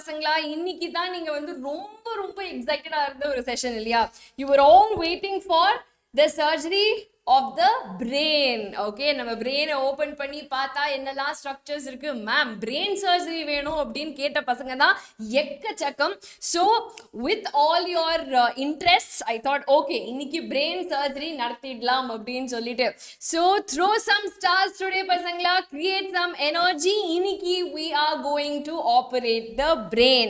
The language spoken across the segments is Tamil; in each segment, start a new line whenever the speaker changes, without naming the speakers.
பசங்களா இன்னைக்கு தான் நீங்க வந்து ரொம்ப ரொம்ப எக்ஸைட்டடா இருந்த ஒரு செஷன் இல்லையா? You were all waiting for the surgery of the brain. Okay, நம்ம brain-ஐ open பண்ணி பார்த்தா என்னெல்லாம் structures இருக்கு, மேம் brain surgery வேணும் அப்படின்னு கேட்ட பசங்க தான் எக்கச்சக்கம். So with all your interests, I thought okay, இன்னைக்கு brain surgery நடத்திடலாம் அப்படின்னு சொல்லிட்டு. So throw some stars today பசங்களா, create some energy. இன்னைக்கு we are going to operate the brain.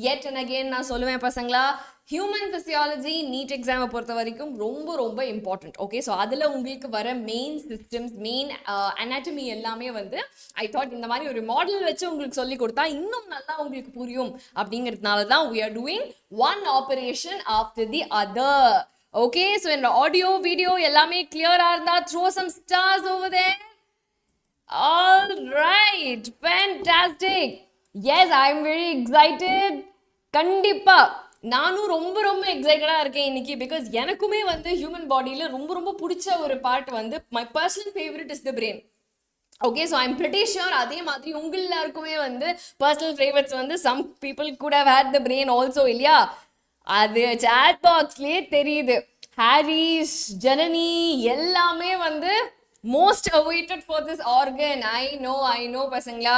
Yet and again நான் சொல்லுவேன் பசங்களா, ஹியூமன் ஃபிசியாலஜி நீட் எக்ஸாமை பொறுத்த வரைக்கும் ரொம்ப ரொம்ப இம்பார்ட்டன்ட். ஓகே, ஸோ அதில் உங்களுக்கு வர மெயின் சிஸ்டம்ஸ், மெயின் அனாட்டமி எல்லாமே வந்து ஐ தாட் இந்த மாதிரி ஒரு மாடல் வச்சு உங்களுக்கு சொல்லி கொடுத்தா இன்னும் நல்லா உங்களுக்கு புரியும் அப்படிங்கிறதுனால தான் we are doing one operation after the other. Okay, so என்னோட ஆடியோ வீடியோ எல்லாமே கிளியராக இருந்தால் throw some stars over there. All right, fantastic. Yes, I am very excited. கண்டிப்பா நானும் ரொம்ப ரொம்ப எக்ஸைட்டடாக இருக்கேன் இன்னைக்கு. பிகாஸ் எனக்குமே வந்து ஹியூமன் பாடியில் ரொம்ப ரொம்ப பிடிச்ச ஒரு பார்ட் வந்து my personal favourite is the brain. Okay, so I'm pretty sure அதே மாதிரி உங்கள் எல்லாருக்குமே வந்து பர்சனல் ஃபேவரட்ஸ் வந்து some people could have hate the brain also இல்லையா? அது சாட் பாக்ஸ்லேயே தெரியுது. ஹாரிஸ், ஜனனி எல்லாமே வந்து most awaited for this organ. I know பசங்களா.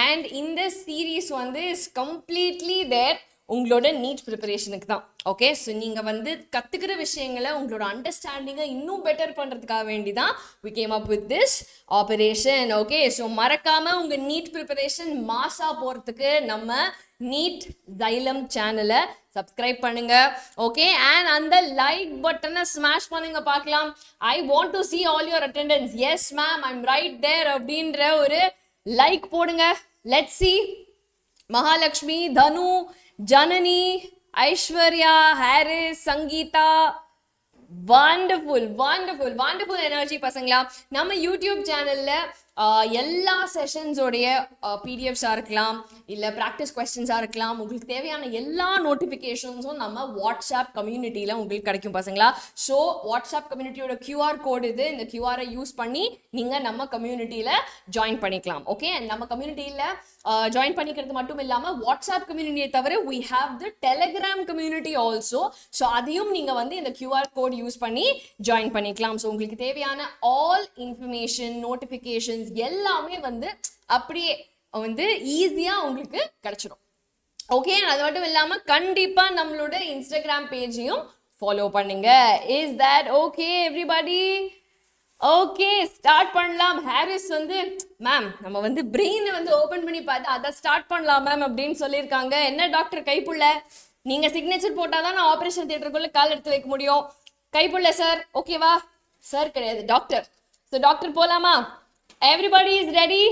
And in this series வந்து is completely there உங்களோட நீட் ப்ரிப்பரேஷனுக்கு தான். ஓகே, ஸோ நீங்கள் வந்து கற்றுக்கிற விஷயங்களை உங்களோட அண்டர்ஸ்டாண்டிங்கை இன்னும் பெட்டர் பண்ணுறதுக்காக வேண்டி தான் we came up with this operation. Okay, so மறக்காமல் உங்கள் நீட் ப்ரிப்பரேஷன் மாஸாக போகிறதுக்கு நம்ம நீட் Xylem சேனலை சப்ஸ்கிரைப் பண்ணுங்க. ஓகே, அண்ட் அந்த லைக் பட்டனை ஸ்மாஷ் பண்ணுங்க பார்க்கலாம். I want to see all your attendance. Yes ma'am, I'm right there அப்படின்ற ஒரு லைக் போடுங்க. Let's see. Mahalakshmi, Dhanu, Janani, Aishwarya, Haris, Sangeetha, wonderful energy பசங்களா. நம்ம யூடியூப் சேனல்ல எல்லா செஷன்ஸோடைய பிடிஎஃப்ஸாக இருக்கலாம், இல்லை ப்ராக்டிஸ் கொஸ்டின்ஸாக இருக்கலாம், உங்களுக்கு தேவையான எல்லா நோட்டிஃபிகேஷன்ஸும் நம்ம வாட்ஸ்அப் கம்யூனிட்டியில் உங்களுக்கு கிடைக்கும் பசங்களா. ஸோ வாட்ஸ்அப் கம்யூனிட்டியோட கியூஆர் கோடு இது. இந்த கியூஆரை யூஸ் பண்ணி நீங்கள் நம்ம கம்யூனிட்டியில் ஜாயின் பண்ணிக்கலாம். ஓகே, நம்ம கம்யூனிட்டியில் ஜாயின் பண்ணிக்கிறது மட்டும் இல்லாமல் வாட்ஸ்அப் கம்யூனிட்டியை தவிர we have the Telegram community also. So அதையும் நீங்கள் வந்து இந்த கியூஆர் கோட் யூஸ் பண்ணி ஜாயின் பண்ணிக்கலாம். ஸோ உங்களுக்கு தேவையான ஆல் இன்ஃபர்மேஷன், நோட்டிஃபிகேஷன்ஸ் எல்லாமே வந்து அப்படியே வந்து ஈஸியா உங்களுக்கு கிடைச்சிடும். ஓகே, அது மட்டும் இல்லாம கண்டிப்பா நம்மளோட இன்ஸ்டாகிராம் பேஜையும் ஃபாலோ பண்ணுங்க. Is that okay everybody? Okay, start பண்ணலாம். ஹாரிஸ் வந்து மேம் நம்ம வந்து பிரெயினை வந்து ஓபன் பண்ணி பார்த்து அதை ஸ்டார்ட் பண்ணலாம் மேம் அப்படின்னு சொல்லியிருக்காங்க. என்ன டாக்டர் கைப்புள்ள, நீங்க சிக்னேச்சர் போட்டாதான் நான் ஆபரேஷன் தியேட்டருக்குள்ள கால் எடுத்து வைக்க முடியும். கைப்புள்ள சார், ஓகேவா? சார் கிடையாது, டாக்டர். ஸோ டாக்டர் போலாமா? Everybody is ready?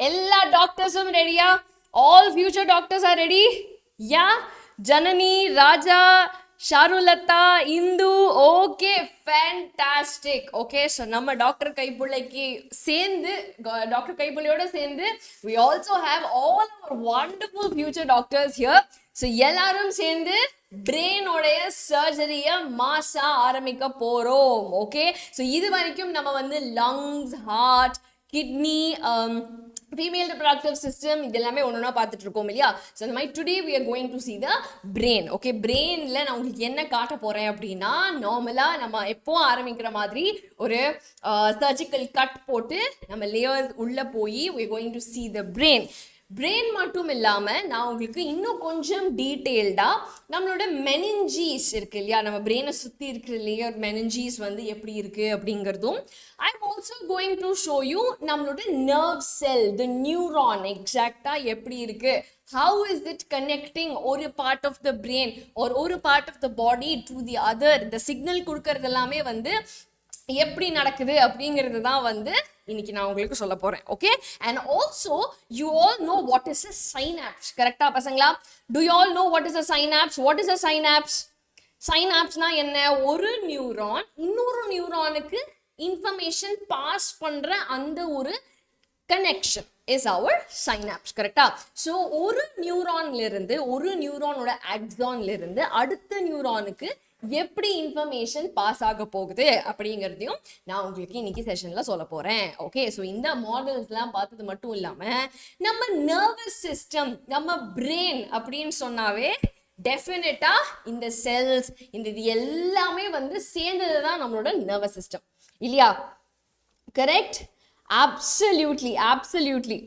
எல்லா டாக்டர்ஸும் ரெடியா? All future doctors are ready? Yeah? Janani, Raja, Sharulatha, Indu. Okay, fantastic. Okay, so நம்ம டாக்டர் கைப்புள்ளைக்கு சேர்ந்து, டாக்டர் கைப்புள்ளையோட சேர்ந்து we also have all our wonderful future doctors here. So எல்லாரும் சேர்ந்து பிரெயினோடைய சர்ஜரியை மாசா ஆரம்பிக்க போறோம். ஓகே, ஸோ இது வரைக்கும் நம்ம வந்து lungs, heart, kidney, female reproductive system இதெல்லாமே ஒன்று ஒன்றா பார்த்துட்டு இருக்கோம் இல்லையா? ஸோ அந்த மாதிரி today we are going to see the brain. Okay, பிரெயினில் நான் உங்களுக்கு என்ன காட்ட போகிறேன் அப்படின்னா, நார்மலாக நம்ம எப்போ ஆரம்பிக்கிற மாதிரி ஒரு சர்ஜிக்கல் கட் போட்டு நம்ம லேயர்ஸ் உள்ளே போய் we are going to see the brain. Brain மட்டும் இல்லாமல் நான் உங்களுக்கு இன்னும் கொஞ்சம் டீட்டெயில்டாக நம்மளோட மெனிஞ்சீஸ் இருக்கு இல்லையா, நம்ம பிரெயினை சுற்றி இருக்கிற லேயர் மெனிஞ்சீஸ் வந்து எப்படி இருக்குது அப்படிங்கிறதும் I am also going to show you நம்மளோட நர்வ் செல், த நியூரான் எக்ஸாக்டாக எப்படி இருக்குது, how is it connecting ஒரு part of the brain ஒரு part of the body to the other, the signal கொடுக்கறது எல்லாமே வந்து எப்படி நடக்குது அப்படிங்கிறது தான் வந்து இன்னைக்கு நான் உங்களுக்கு சொல்ல போறேன். Okay, and also you all know what is a synapse. கரெக்டா பசங்களா? Do you all know what is a synapse? What is a synapse? சைனாப்ஸ்னா என்ன? ஒரு நியூரான் இன்னொரு நியூரானுக்கு இன்ஃபர்மேஷன் பாஸ் பண்ற அந்த ஒரு கனெக்ஷன் is our synapse. கரெக்டா? ஸோ ஒரு நியூரான்ல இருந்து, ஒரு நியூரானோட ஆக்சான்ல இருந்து அடுத்த நியூரானுக்கு எப்படி இன்ஃபர்மேஷன் பாஸ் ஆக போகுது அப்படிங்கிறதையும் நான் உங்களுக்கு இன்னைக்கு செஷன்ல சொல்ல போறேன். ஓகே, ஸோ இந்த மாடல்ஸ்லாம் பார்த்தது மட்டும் இல்லாம நம்ம நர்வஸ் சிஸ்டம், நம்ம பிரெயின் அப்படின்னு சொன்னாவே டெஃபினட்டா இந்த செல்ஸ் இந்த இது எல்லாமே வந்து சேர்ந்தது தான் நம்மளோட நர்வஸ் சிஸ்டம் இல்லையா? கரெக்ட்? absolutely.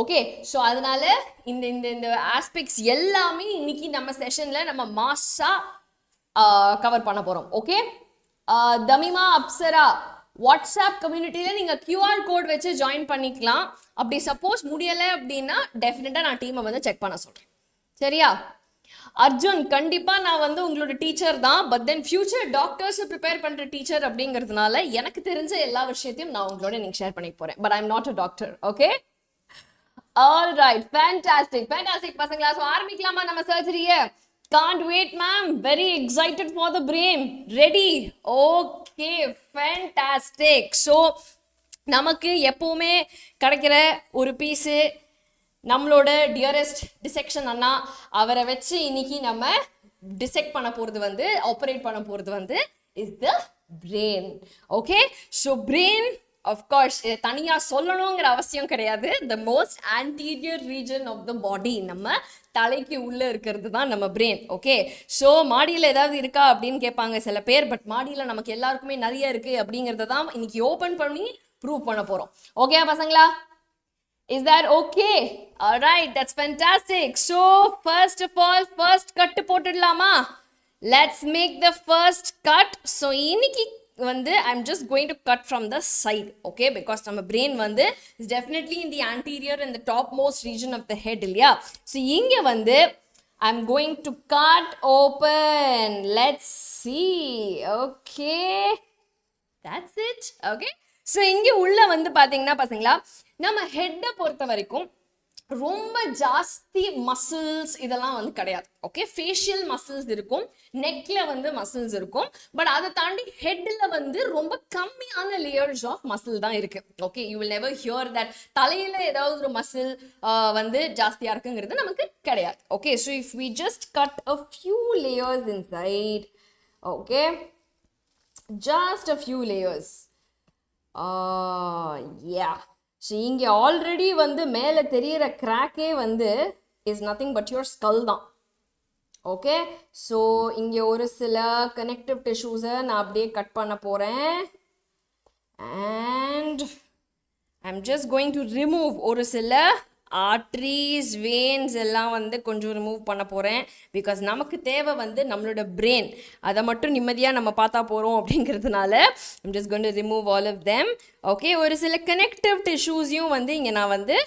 ஓகே, ஸோ அதனால இந்த இந்த இந்த ஆஸ்பெக்ட்ஸ் எல்லாமே இன்னைக்கு நம்ம செஷன்ல நம்ம மாஸா கவர் பண்ண போறோம். ஓகே, தமிமா அப்சரா வாட்ஸ்அப் கம்யூனிட்டியில நீங்க QR கோட் வச்சு ஜாயின் பண்ணிக்கலாம். அப்படி சப்போஸ் முடியலை அப்படின்னா டெஃபினட்டா நான் டீமை வந்து செக் பண்ண சொல்றேன். சரியா? அர்ஜுன், கண்டிப்பா நான் வந்து உங்களோட டீச்சர் தான், but then future doctors prepare பண்ற டீச்சர் அப்படிங்கிறதுனால எனக்கு தெரிஞ்ச எல்லா விஷயத்தையும் நான் உங்களோட நீங்க ஷேர் பண்ணி போறேன். But I am not a doctor. Okay, all right, fantastic பசங்களா. ஸோ ஆரம்பிக்கலாமா நம்ம சர்ஜரியை? Can't wait, ma'am. Very excited for the brain. Ready? Okay, fantastic. So நமக்கு எப்பவுமே கிடைக்கிற ஒரு பீஸு நம்மளோட டியரஸ்ட் டிசெக்ஷன் அண்ணா, அவரை வச்சு இன்னைக்கு நம்ம டிசெக்ட் பண்ண போறது வந்து ஆப்ரேட் பண்ண போறது வந்து is the brain. Okay, so brain of course தனியா சொல்லணுங்கிற அவசியம் கிடையாது. The most anterior region of the body, நம்ம தலைக்கு உள்ள இருக்கிறது தான் நம்ம பிரெயின். ஓகே, ஸோ மாடியில் ஏதாவது இருக்கா அப்படின்னு கேட்பாங்க சில பேர், பட் மாடியில் நமக்கு எல்லாருக்குமே நிறைய இருக்கு அப்படிங்கிறத தான் இன்னைக்கு ஓப்பன் பண்ணி ப்ரூவ் பண்ண போறோம். ஓகே பசங்களா? Is that okay? All right, that's fantastic. So first of all, first cut போட்டுடலாமா? Let's make the first cut. So இன்னைக்கு வந்து I'm just going to cut from the side, okay, because நம்ம brain வந்து is definitely in the anterior and the topmost region of the head இல்லையா? So இங்க வந்து I'm going to cut open. Let's see. Okay, that's it. Okay, so இங்கே உள்ள வந்து பார்த்தீங்கன்னா பசங்களா, நம்ம ஹெட்டை பொறுத்த வரைக்கும் ரொம்ப ஜாஸ்தி மசில்ஸ் இதெல்லாம் வந்து கிடையாது. ஓகே, ஃபேஷியல் மசில்ஸ் இருக்கும், நெக்ல வந்து மசில்ஸ் இருக்கும், பட் அதை தாண்டி ஹெட்ல வந்து ரொம்ப கம்மியான லேயர்ஸ் ஆஃப் மசில் தான் இருக்கு. Okay, you will never hear that தலையில ஏதாவது ஒரு மசில் வந்து ஜாஸ்தியா இருக்குங்கிறது நமக்கு கிடையாது. Okay, so if we just cut a few layers inside, okay, just a few layers. Yeah. So இங்கே ஆல்ரெடி வந்து மேலே தெரியிற கிராக்கே வந்து is nothing but your skull தான். ஓகே, ஸோ இங்கே ஒரு சில கனெக்டிவ் டிஷ்யூஸை நான் அப்படியே கட் பண்ண போகிறேன். And I am just going to remove ஒரு சில ஆர்ட்ரீஸ், வெயின்ஸ் எல்லாம் வந்து கொஞ்சம் ரிமூவ் பண்ண போகிறேன். பிகாஸ் நமக்கு தேவை வந்து நம்மளோட பிரெயின், அதை மட்டும் நிம்மதியாக நம்ம பார்த்தா போகிறோம் அப்படிங்கிறதுனால I'm just going to remove all of them. Okay, ஒரு சில கனெக்டிவ் டிஷ்யூஸையும் வந்து இங்கே நான் வந்து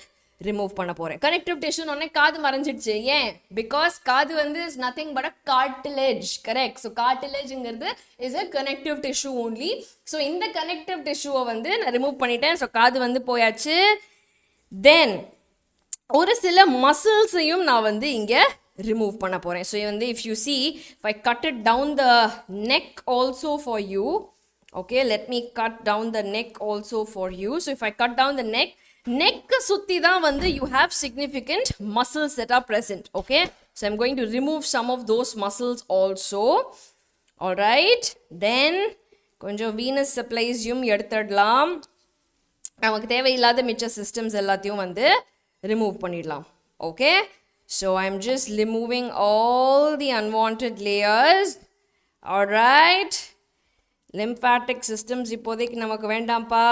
ரிமூவ் பண்ண போகிறேன். கனெக்டிவ் டிஷ்யூன்னு உடனே காது மறைஞ்சிடுச்சு. ஏன்? பிகாஸ் காது வந்து is nothing but a cartilage. Correct? So கார்டிலேஜுங்கிறது is a connective tissue only. So இந்த கனெக்டிவ் டிஷ்யூவை வந்து நான் ரிமூவ் பண்ணிட்டேன். ஸோ காது வந்து போயாச்சு. தென் ஒரு சில மசில்ஸையும் நான் வந்து இங்கே ரிமூவ் பண்ண போகிறேன். ஸோ வந்து if you see, if I cut it down the neck also for you. Okay, let me cut down the neck also for you. So if I cut down the நெக்கை சுற்றி தான் வந்து you have significant muscles that are present. Okay, so I'm going to remove some of those muscles also. Alright, then கொஞ்சம் வீனஸ் சப்ளைஸையும் எடுத்துடலாம். நமக்கு தேவையில்லாத மிச்ச சிஸ்டம்ஸ் எல்லாத்தையும் வந்து remove பண்ணிடலாம். Okay, so I'm just removing all the unwanted layers. All right, lymphatic systems இப்போதைக்கு நமக்கு வேண்டாம்ப்பா.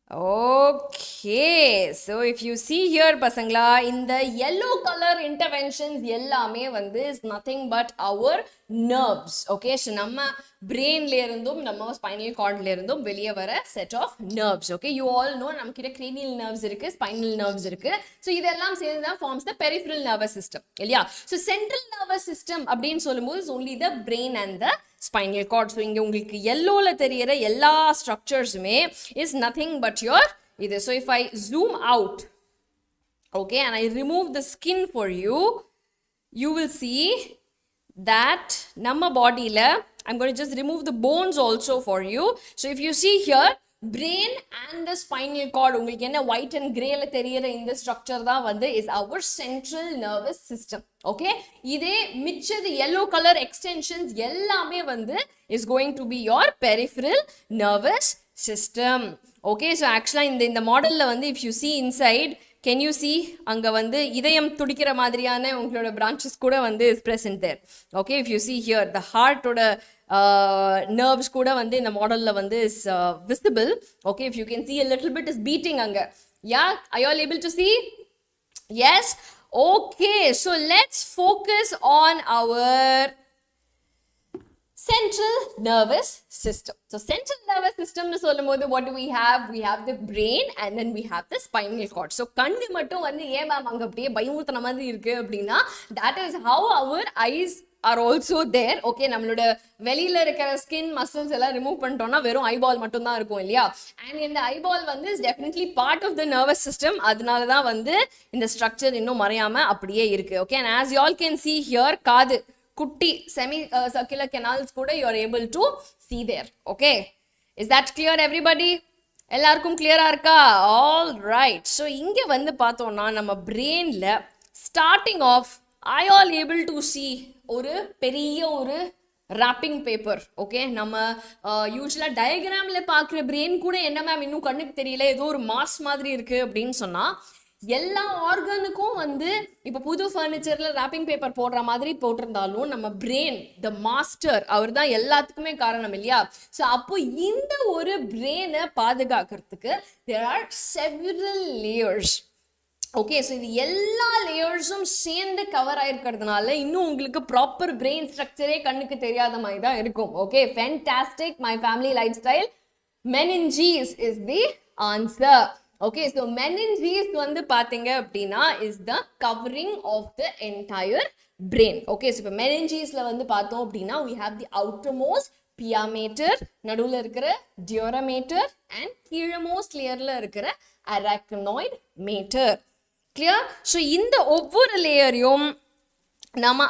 Okay, so if you see here பசங்களா, இந்த yellow color interventions எல்லாமே வந்து is nothing but our nerves. Okay, so நம்ம brainல இருந்தும் நம்ம spinal cordல இருந்தும் வெளியே வர set of nerves. Okay, you all know நமக்கிட்ட cranial nerves இருக்கு, spinal nerves இருக்கு. So இதெல்லாம் சேர்ந்து தான் forms the peripheral nervous system இல்லையா? So central nervous system அப்படின்னு சொல்லும்போது is only the brain and the spinal cord. So இங்க உங்களுக்கு yellowல தெரியிற எல்லா structuresமே is nothing but your இது. So if I zoom out, okay, and I remove the skin for you, you will see that நம்ம bodyல I'm going to just remove the bones also for you. So if you see here, brain and the spinal cord உங்களுக்கு என்ன white and grayல தெரியிற இந்த structure தான் வந்து is our central nervous system. Okay, இதே மிச்சது yellow color extensions எல்லாமே வந்து is going to be your peripheral nervous system. Okay, so actually இந்த மாடல்ல வந்து if you see inside, can you see அங்க வந்து இதயம் துடிக்கிற மாதிரியான உங்களோட branches கூட வந்து is present there. Okay, if you see here the heart ஓட nerves கூட வந்து இந்த மாடல்ல வந்து is visible. Okay, if you can see a little bit is beating அங்க. Yeah, are you all able to see? Yes. Okay, so let's focus on our central nervous system. So central nervous system nu sollumbodhu what do we have? We have the brain and then we have the spinal cord. So kannu mattum vandu ஏன் மேம் அங்க அப்படியே பயமுறுத்துன மாதிரி இருக்கு அப்படின்னா that is how our eyes are also there. Okay, நம்மளோட வெளியில இருக்கிற ஸ்கின் மசில்ஸ் எல்லாம் ரிமூவ் பண்ணிட்டோம்னா வெறும் ஐபால் மட்டும் தான் இருக்கும் இல்லையா? அண்ட் இந்த ஐபால் வந்து is definitely part of the nervous system. அதனால தான் வந்து இந்த ஸ்ட்ரக்சர் இன்னும் மறையாம அப்படியே இருக்கு. Okay, and as you all can see here, காது குட்டி semi circular canals கூட you are able to see there. Okay, is that clear everybody? எல்லாருக்கும் clear இருக்கா? All right, so இங்க வந்து பார்த்தோம்னா நம்ம brainல starting off are you all able to see ஒரு பெரிய ஒரு wrapping paper. Okay, நம்ம யூசுவலா டயக்ராம்ல பார்க்குற brain கூட என்ன மேம் இன்னும் கண்ணுக்கு தெரியல ஏதோ ஒரு மாஸ் மாதிரி இருக்கு அப்படின்னு சொன்னா எல்லா ஆர்கனுக்கும் வந்து இப்போ புது ஃபர்னிச்சர்ல ராப்பிங் பேப்பர் போடுற மாதிரி போட்டிருந்தாலும் நம்ம பிரெயின் த மாஸ்டர் அவர் தான் எல்லாத்துக்குமே காரணம் இல்லையா? ஸோ அப்போ இந்த ஒரு பிரெயினை பாதுகாக்கிறதுக்கு there are several layers. Okay, so இது எல்லா லேயர்ஸும் சேர்ந்து கவர் ஆயிருக்கிறதுனால இன்னும் உங்களுக்கு ப்ராப்பர் பிரெயின் ஸ்ட்ரக்சரே கண்ணுக்கு தெரியாத மாதிரி தான் இருக்கும். Okay, fantastic my family life style. meninges is the answer. Okay, so meninges வந்து பாத்தீங்க அப்படின்னா is the covering of the entire brain. Okay, so இப்போ meningesல வந்து பார்த்தோம் அப்படின்னா we have the outermost pia mater, நடுவுல இருக்கிற dura mater and கீழமோஸ்ட் லேயர்ல இருக்கிற arachnoid mater. Clear? So இந்த ஒவ்வொரு லேயரையும் நாம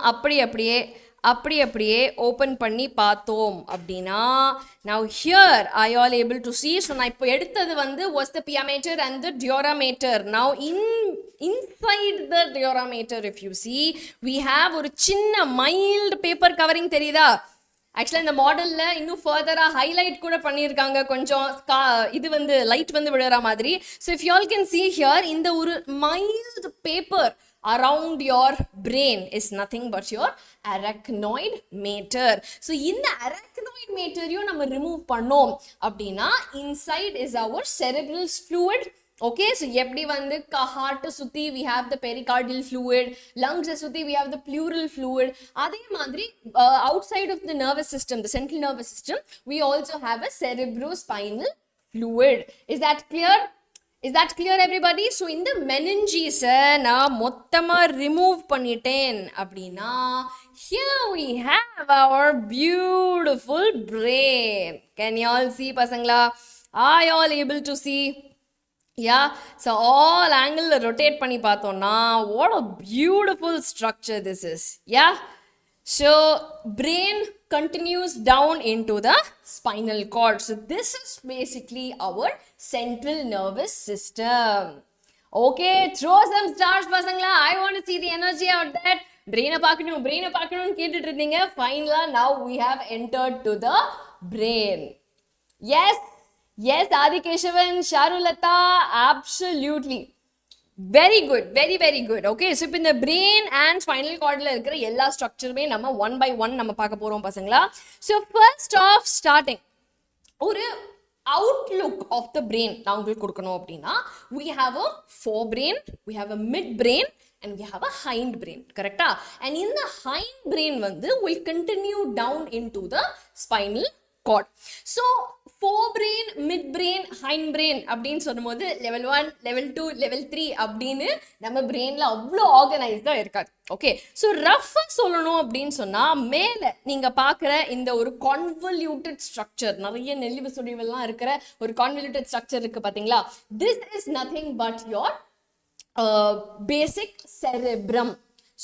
அப்படியே ஓபன் பண்ணி பார்த்தோம் அப்படின்னா now here are you all able to see? so நான் இப்போ எடுத்தது வந்து was the pia mater and the dura mater. now inside the dura mater if you see we have ஒரு சின்ன mild paper covering தெரியுதா? ஆக்சுவலாக இந்த மாடல்ல இன்னும் ஃபர்தராக ஹைலைட் கூட பண்ணியிருக்காங்க, கொஞ்சம் இது வந்து லைட் வந்து விழுற மாதிரி. So if you all can see here இந்த ஒரு mild paper around your brain is nothing but your arachnoid mater. So இந்த arachnoid materயும் நம்ம ரிமூவ் பண்ணோம் அப்படின்னா inside is our cerebral fluid. Okay, so எப்படி வந்து heart சுத்தி we have the pericardial fluid, lungs சுத்தி we have the pleural fluid. அதே மாதிரி outside of the nervous system, the central nervous system, we also have a cerebrospinal fluid. Is that clear? Is that clear everybody? So இந்த meninges நான் மொத்தமா remove பண்ணிட்டேன் அப்படின்னா here we have our beautiful brain. Can you all see பசங்களா? Are you all able to see? Yeah, so all angle rotate பண்ணி பார்த்தோம்னா what a beautiful structure this is. Yeah, so brain continues down into the spinal cord. So this is basically our central nervous system. Okay, throw some stars பசங்களா. I want to see the energy out there. brain பார்க்கணும் கேட்டுட்டு இருந்தீங்க. Finally now we have entered to the brain. Yes, Adi Keshavan, Sharulata, absolutely. Very good, very good. Okay, so in the brain and spinal cord la irukra ella structure me nama one by one nama paaka porom pasangala. So first off starting ஒரு outlook of the brain நான் உங்களுக்கு கொடுக்கணும் அப்படின்னா we have a forebrain, we have a midbrain and we have a hindbrain. Correcta? And in the hindbrain வந்து will continue down into the spinal cord. So forebrain, midbrain, hindbrain அப்படின்னு சொல்லும்போது level 1, level 2, level 3 அப்படின்னு நம்ம பிரெயின்ல அவ்வளோ ஆர்கனைஸ்டா இருக்காது. ஓகே, ஸோ ரஃபா சொல்லணும் அப்படின்னு சொன்னா மேல நீங்க பாக்குற இந்த ஒரு கான்வல்யூட்டட் ஸ்ட்ரக்சர், நிறைய நெளிவு சுழிவெல்லாம் இருக்கிற ஒரு கான்வல்யூட்டட் ஸ்ட்ரக்சர் இருக்கு பாத்தீங்களா? This is nothing but your basic cerebrum.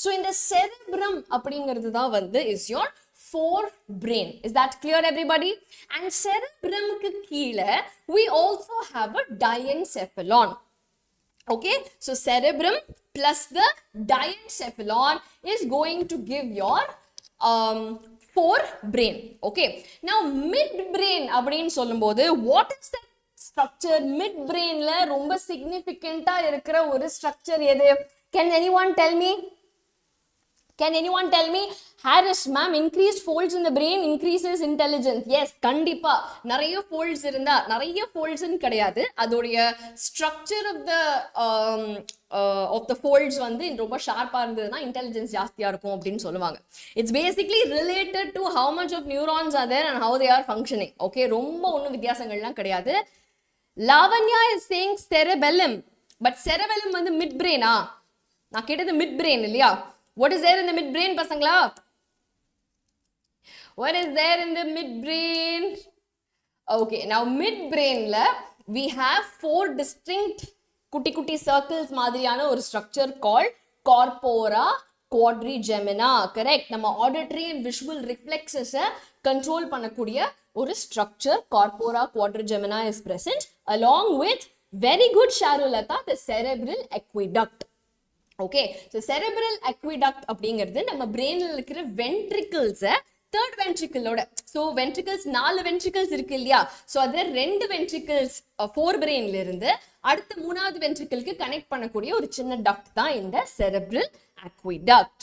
So இந்த செரிப்ரம் அப்படிங்கிறது தான் வந்து is your forebrain. Is that clear, everybody? And cerebrum ku keela we also have a diencephalon. Okay, so cerebrum plus the diencephalon is going to give your forebrain. Okay, now midbrain அப்படினு சொல்லும்போது what is that structure? Midbrain ல ரொம்ப significant ஆ இருக்கிற ஒரு structure எது? Can anyone tell me? Can anyone tell me? Harris ma'am, increased folds in the brain increases intelligence. Yes, கண்டிப்பா நிறைய folds இருந்தா, நிறைய folds கிடையாது, அதோடைய structure of the folds வந்து ரொம்ப ஷார்ப்பா இருந்ததுன்னா intelligence ஜாஸ்தியா இருக்கும் அப்படின்னு சொல்லுவாங்க. It's basically related to how much of neurons are there and how they are functioning. Okay, ரொம்ப ஒன்றும் வித்தியாசங்கள்லாம் கிடையாது. Lavanya is saying cerebellum, but cerebellum வந்து midbrain ஆ? நான் கேட்டது midbrain இல்லையா? What is there in the midbrain, pasangla? What is there in the midbrain? Okay, now midbrain la we have 4 distinct kutti circles madriyana or structure called corpora quadrigemina. Correct? Nama auditory and visual reflexes control பண்ணக்கூடிய ஒரு structure corpora quadrigemina is present along with very good Charulata, the cerebral aqueduct. Okay, so cerebral aqueduct அப்படிங்கிறது நம்ம brainல இருக்கிற ventricles third ventricle ஓட, so ventricles 4 ventricles இருக்கு இல்லையா, so அது 2 ventricles forebrainல இருந்து அடுத்த 3வது ventricleக்கு கனெக்ட் பண்ணக்கூடிய ஒரு சின்ன duct தான் இந்த cerebral aqueduct.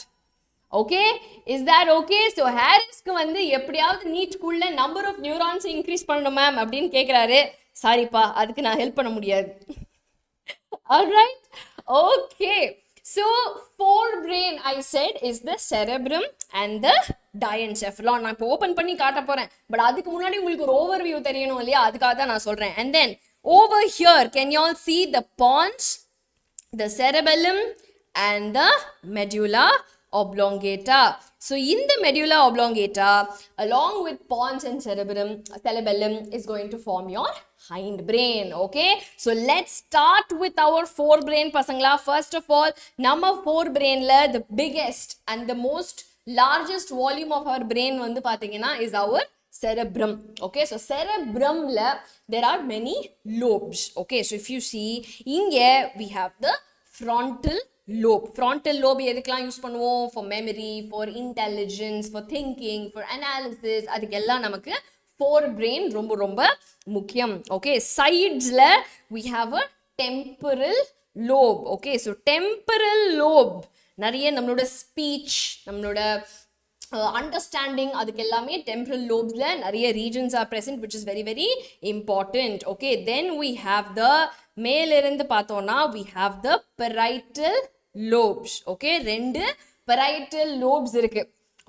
Okay, is that okay? So Harrisக்கு வந்து எப்படியாவது நீட்குள்ள number of neurons increase பண்ணணும் மேம் அப்படின்னு கேக்குறாரு. சாரிப்பா, அதுக்கு நான் ஹெல்ப் பண்ண முடியாது. Alright, okay. So forebrain I said is the cerebrum and the diencephalon. நான் இப்போ ஓபன் பண்ணி காட்ட போறேன், பட் அதுக்கு முன்னாடி உங்களுக்கு ஒரு ஓவர்வியூ தெரியணும் இல்லையா, அதுக்காக தான் நான் சொல்றேன். And then over here can you all see the pons, the cerebellum and the medulla oblongata. So in the medulla oblongata along with pons and cerebellum is going to form your hindbrain. Okay, so let's start with our forebrain pasangla. First of all, nama forebrain la the biggest and the most largest volume of our brain vandu pathina is our cerebrum. Okay, so cerebrum la there are many lobes. Okay, so if you see in here we have the frontal lobe. Frontal lobe எதுக்கெல்லாம் யூஸ் பண்ணுவோம்? For memory, for intelligence, for thinking, for analysis. அதுக்கெல்லாம் நமக்கு forebrain ரொம்ப ரொம்ப முக்கியம். Okay, sidesல we have a temporal lobe. Okay, so temporal lobe நிறைய நம்மளோட speech, நம்மளோட understanding, அதுக்கு எல்லாமே temporal lobesல நிறைய regions are present, which is very very important. Okay, then we have the மேல இருந்து பார்த்தோம்னா we have the parietal lobes. Okay, 2 parietal lobes இருக்கு.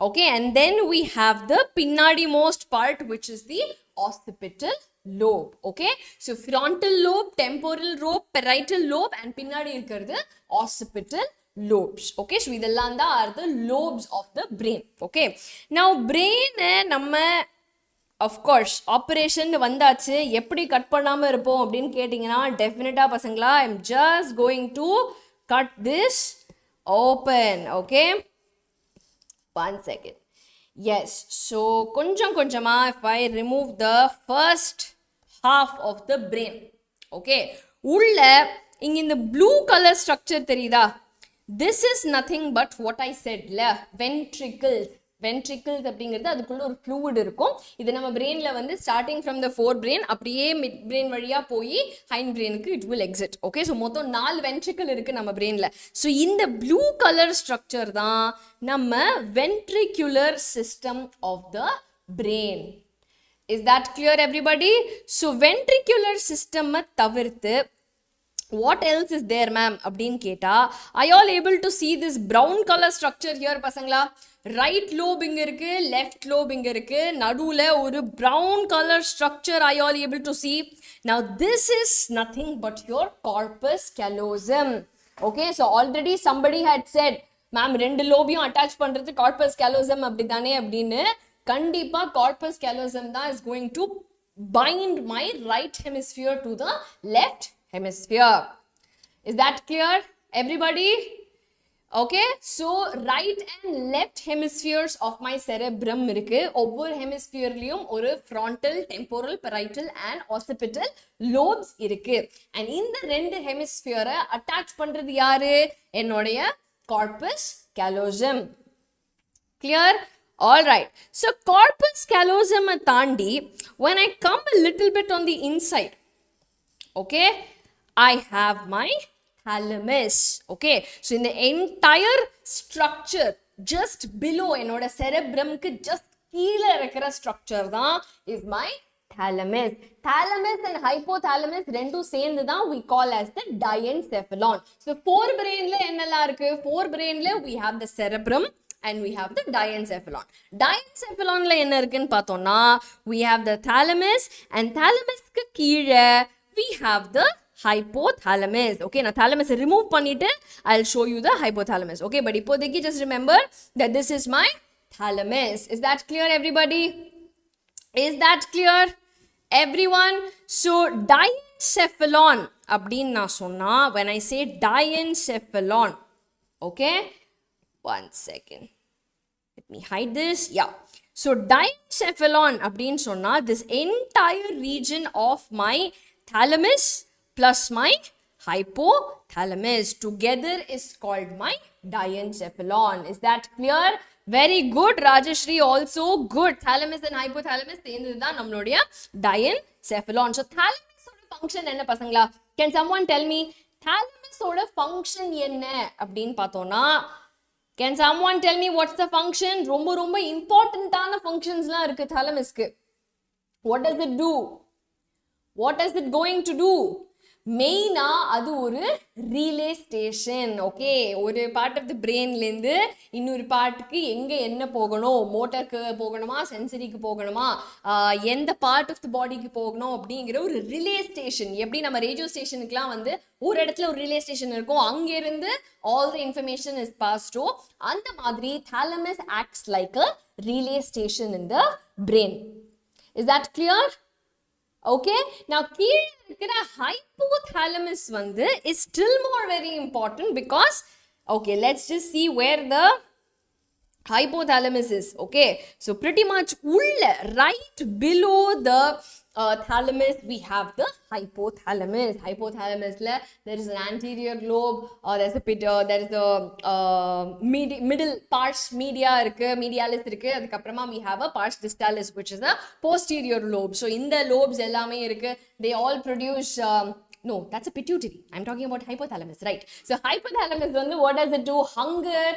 Okay, and then we have the பின்னாடி most part which is the occipital lobe. Okay, so frontal lobe, temporal lobe, parietal lobe and பின்னாடி இருக்கிறது occipital lobes. Okay, so இதெல்லாம் தான் are the lobes of the brain. Okay, now brain நம்ம of course operation வந்தாச்சு, எப்படி கட் பண்ணாம இருப்போம் அப்படின்னு கேட்டிங்கன்னா டெஃபினட்டா பசங்களா I am just going to cut this open. Okay, one second. Yes, so கொஞ்சம் கொஞ்சமா if I remove the first half of the brain. Okay, உள்ள இங்க இந்த blue color structure தெரியுதா? This is nothing but what I said la, ventricles. Ventricles அப்படிங்கிறது அதுக்குள்ள ஒரு fluid இருக்கும். இது நம்ம brainல வந்து starting from the forebrain அப்படியே mid brain வழியா போய் hind brainக்கு it will exit. Okay, so மொத்தம் 4 ventricle இருக்கு நம்ம brainல. So இந்த blue color structure தான் நம்ம ventricular system of the brain. Is that clear everybody? So ventricular system தவிர்த்து what else is there ma'am அப்படினு கேட்டா, are you all able to see this brown color structure here பசங்களா? right lobe இங்க இருக்கு, left lobe இங்க இருக்கு, நடுவுல ஒரு brown color structure. are you all able to see? Now this is nothing but your corpus callosum. Okay, so already somebody had said ma'am 2 லோபையும் attach பண்றது corpus callosum அப்படிதானே அப்படின்னு. கண்டிப்பா corpus callosum தான் is going to bind my right hemisphere to the left hemisphere. Is that clear everybody? Okay, so right and left hemispheres of my cerebrum இருக்கு. ஒவ்வொரு ஹெமிஸ்பியர்லயும் ஒரு frontal, temporal, parietal and occipital lobes இருக்கு. And இந்த ரெண்டு ஹெமிஸ்பியரை அட்டாச் பண்றது யாரு? என்னுடைய corpus callosum. Clear? All right. So corpus callosum தாண்டி when I come a little bit on the inside, okay, I have my thalamus. Okay, so in the entire structure just below என்னோட cerebrum க்கு just கீழே இருக்கிற structure தான் is my thalamus. Thalamus and hypothalamus ரெண்டும் சேர்ந்து தான் we call as the diencephalon. So forebrainல என்னெல்லாம் இருக்கு? Forebrainல we have the cerebrum and we have the diencephalon. Diencephalonல என்ன இருக்குன்னு பார்த்தோம்னா we have the thalamus and thalamusக்கு கீழே we have the hypothalamus. Okay, now thalamus remove பண்ணிட்டு I'll show you the hypothalamus. Okay, but இப்போதைக்கு just remember that this is my thalamus. Is that clear, everybody? Is that clear, everyone? So diencephalon அப்படின்னு நான் சொன்னா when I say diencephalon, okay, one second, let me hide this. Yeah, so diencephalon அப்படின்னு சொன்னா this entire region of my thalamus plus my hypothalamus together is called my diencephalon. Is that clear? Very good, Rajashri. Also good. Thalamus and hypothalamus சேர்ந்ததுதான் நம்மளுடைய diencephalon. So thalamus ஓட function என்ன பசங்களா? Can someone tell me thalamus ஓட function என்ன அப்படின்னு பார்த்தோம்னா can someone tell me what's the function? ரொம்ப ரொம்ப இம்பார்ட்டன்ட்டான ஃபங்க்ஷன்ஸ்லாம் இருக்கு thalamusக்கு. What does it do? What is it going to do? மெயினா அது ஒரு relay station. Okay, ஒரு part of the brainலேருந்து இன்னொரு பார்ட்டுக்கு எங்கே என்ன போகணும், மோட்டருக்கு போகணுமா, சென்சரிக்கு போகணுமா, எந்த பார்ட் ஆஃப் த பாடிக்கு போகணும் அப்படிங்கிற ஒரு ரிலே ஸ்டேஷன். எப்படி நம்ம ரேடியோ ஸ்டேஷனுக்குலாம் வந்து ஒரு இடத்துல ஒரு ரிலே ஸ்டேஷன் இருக்கும், அங்கேருந்து all the information is passed to, அந்த மாதிரி thalamus acts like a relay station in the brain. Is that clear? Okay, now கீழே இருக்கிற hypothalamus வந்து is still more very important because, okay, let's just see where the hypothalamus is. Okay, so pretty much உள்ள right below the thalamus we have the hypothalamus. Hypothalamusல there is an anterior lobe, there's a there is a middle pars media இருக்கு, medialis இருக்கு, அதுக்கப்புறமா we have a pars distalis which is a posterior lobe. So இந்த lobes எல்லாமே இருக்கு, they all produce no, that's a pituitary. I'm talking about hypothalamus, right? So hypothalamus வந்து what does it do? Hunger,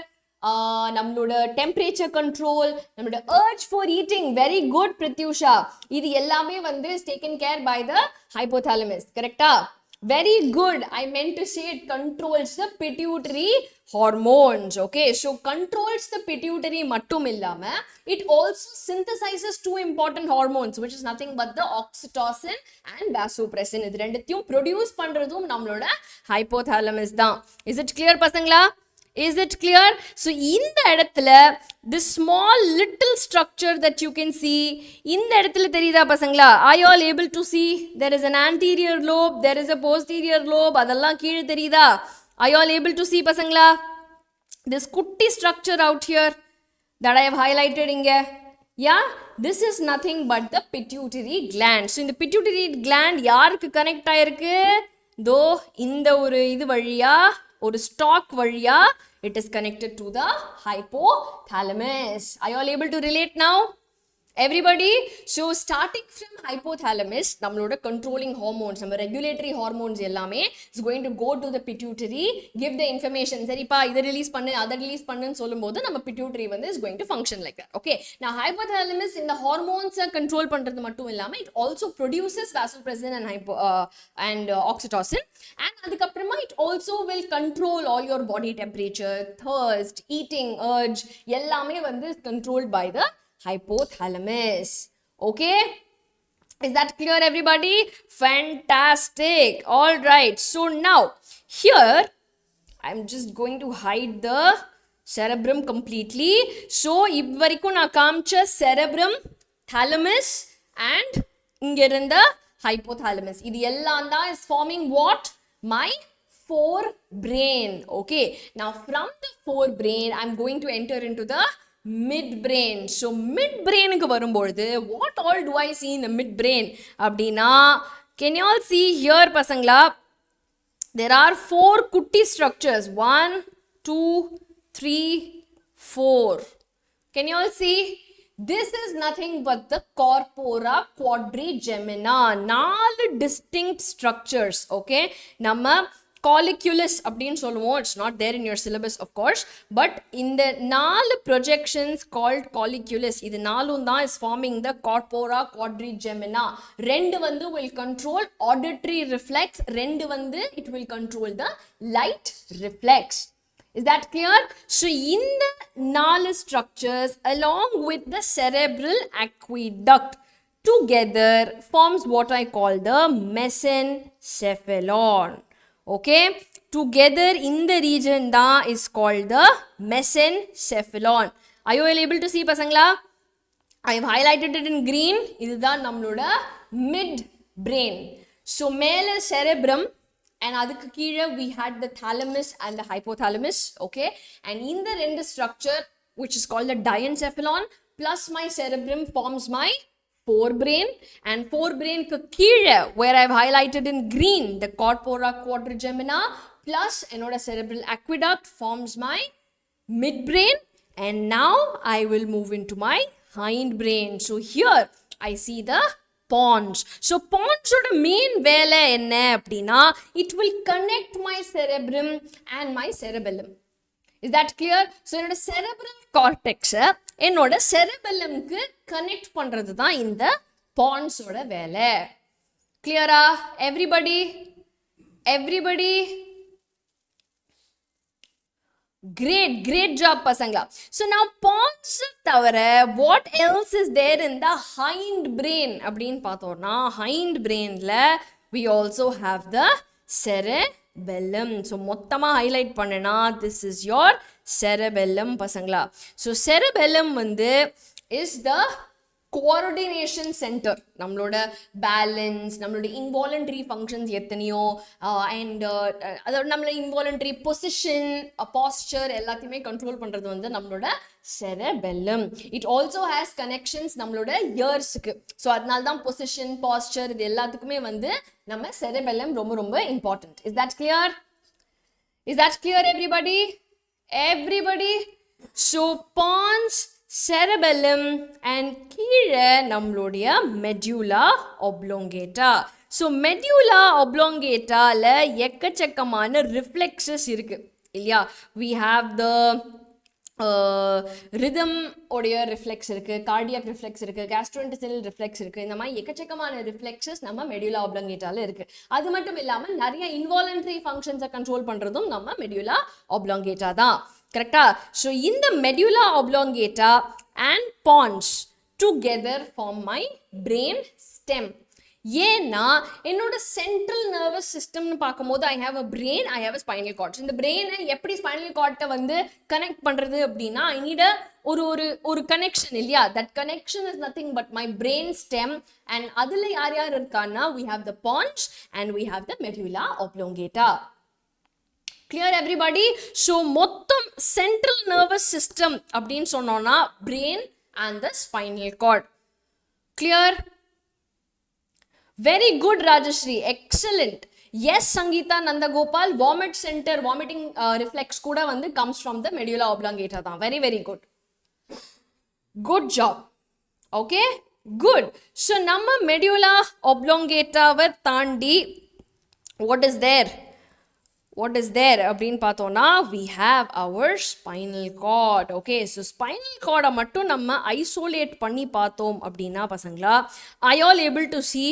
நம்மளோட டெம்பரேச்சர் கண்ட்ரோல், நம்மளோட urge for eating. Very good, Pratyusha. இது எல்லாமே வந்து taken care by the hypothalamus. கரெக்டா? Very good. I meant to say it controls the pituitary hormones. Okay, so controls the pituitary மட்டும் இல்லாம it also synthesizes two important hormones which is nothing but the oxytocin and vasopressin. இது ரெண்டுத்தையும் ப்ரொடியூஸ் பண்றதும் நம்மளோட hypothalamus தான். Is it clear பசங்களா? Is it clear? So இந்த இடத்துல this small little structure that you can see, இந்த இடத்துல தெரியுதா பசங்களா? Are you all able to see? There is an anterior lobe, there is a posterior lobe, அதெல்லாம் கீழே தெரியுதா? Are you all able to see பசங்களா? This குட்டி structure out here that I have highlighted இங்க, yeah, this is nothing but the pituitary gland. So இந்த pituitary gland யாருக்கு கனெக்ட் ஆயிருக்கு? தோ இந்த ஒரு இது வழியா, ஒரு ஸ்டாக் வழியா it is connected to the hypothalamus. Are you all able to relate now? Everybody? So starting from hypothalamus, நம்மளோட controlling hormones, நம்ம regulatory hormones எல்லாமே is going to go to the pituitary, give the information. சரிப்பா இதை ரிலீஸ் பண்ணு, அதை ரிலீஸ் பண்ணுன்னு சொல்லும்போது நம்ம pituitary வந்து is going to function like that. Okay, now hypothalamus இந்த hormones control பண்றது மட்டும் இல்லாம it also produces vasopressin and oxytocin, and அதுக்கப்புறமா it also will control all your body temperature, thirst, eating urge எல்லாமே வந்து is controlled by the hypothalamus. Okay, is that clear, everybody? Fantastic. All right, so now here I'm just going to hide the cerebrum completely. So இவ்வரைக்கும் நான் காமிச்ச cerebrum, thalamus and இங்க இருந்த hypothalamus, இது எல்லாம் தான் is forming what? My forebrain. Okay, now from the forebrain I'm going to enter into the midbrain. So midbrain க்கு வரும்போது what all do I see in the midbrain அப்படினா, can you all see here பசங்களா, there are 4 குட்டி structures, 1 2 3 4. Can you all see? This is nothing but the corpora quadrigemina. 4 distinct structures. Okay, நம்ம colliculus அப்படினு சொல்லுவோம். It's not there in your syllabus of course, but in the 4 projections called colliculus, இது 4 தான் is forming the corpora quadrigemina. 2 வந்து will control auditory reflex, 2 வந்து it will control the light reflex. Is that clear? So in the 4 structures along with the cerebral aqueduct together forms what I call the mesencephalon. Okay, together in the region da is called the mesencephalon. Are you all able to see pasangla? I have highlighted it in green. This is nammaloda mid brain. So mele cerebrum, and adukku keela we had the thalamus and the hypothalamus. Okay, and in the rendu structure which is called the diencephalon plus my cerebrum forms my forebrain, and forebrain ku keela where I have highlighted in green the corpora quadrigemina plus enoda cerebral aqueduct forms my midbrain, and now I will move into my hindbrain. So here I see the pons. So pons oda main vela enna appadina, it will connect my cerebrum and my cerebellum. Is that clear? So enoda cerebral cortex enoda cerebellum ku connect பண்றது தான் இந்த pons ஓட வேலை. Clear-ஆ everybody? Great job pasangla. So now pons தவிர what else is there in the hind brain அப்படினு பார்த்தோம்னா, hind brainல we also have the cerebellum. So மொத்தமா highlight பண்ணனா, this is your cerebellum பசங்களா. So cerebellum வந்து is the coordination center. நம்மளோட balance, நம்மளோட involuntary functions எத்தனையோ and அதோட நம்மளோட involuntary position, posture எல்லாத்தையுமே control பண்றது வந்து நம்மளோட cerebellum. It also has connections நம்மளோட earsக்கு. So அதனால தான் position, posture இது எல்லாத்துக்குமே வந்து நம்ம cerebellum ரொம்ப ரொம்ப important. Is that clear? Is that clear everybody? So pons, cerebellum and கீழே நம்மளுடைய medulla oblongata. So medulla oblongataல எக்கச்சக்கமான reflexes இருக்கு இல்லையா? We have the rhythm உடைய reflex இருக்கு, cardiac reflex இருக்கு, gastrointestinal reflex இருக்கு. இந்த மாதிரி எக்கச்சக்கமான reflexes நம்ம medulla oblongataல இருக்கு. அது மட்டும் இல்லாம நிறைய involuntary functions control பண்றதும் நம்ம medulla oblongata தான். Correct? So in the medulla oblongata and pons together form my brain stem. ஏன்னா என்னோட central nervous system னு பாக்கும்போது I have a brain, I have a spinal cord. இந்த brain எப்படி spinal cord வந்து connect பண்றது அப்படினா, I need ஒரு connection இல்லையா? That connection is nothing but my brain stem, and அதுல யார் இருக்கான்னா we have the pons and we have the medulla oblongata. Clear everybody? So மொத்தம் central nervous system அப்படின்னு சொன்னோம்னா brain and the spinal cord. Clear? Very good Rajashri, excellent. Yes Sangeeta Nandagopal, vomit center, vomiting reflex கூட வந்து comes from the medulla oblongata தான். Very good. Good job. Okay? Good. So நம்ம medulla oblongata-வை தாண்டி what is there அப்படின்னு பார்த்தோம்னா, we have our spinal cord. Okay, so spinal cord மட்டும் நம்ம isolate பண்ணி பார்த்தோம் அப்படின்னா பசங்களா, are you all able to see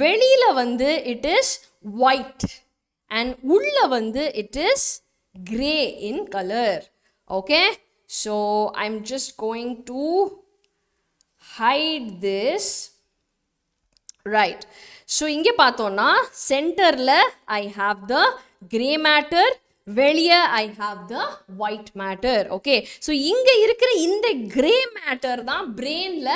வெளியில வந்து it is white and உள்ள வந்து it is gray in color. Okay, so I'm just going to hide this. Right, so இங்கே பார்த்தோம்னா சென்டர்ல I have the gray matter, வெளியே I have the white matter. Okay, so இங்க இருக்கிற இந்த gray matter தான் brainல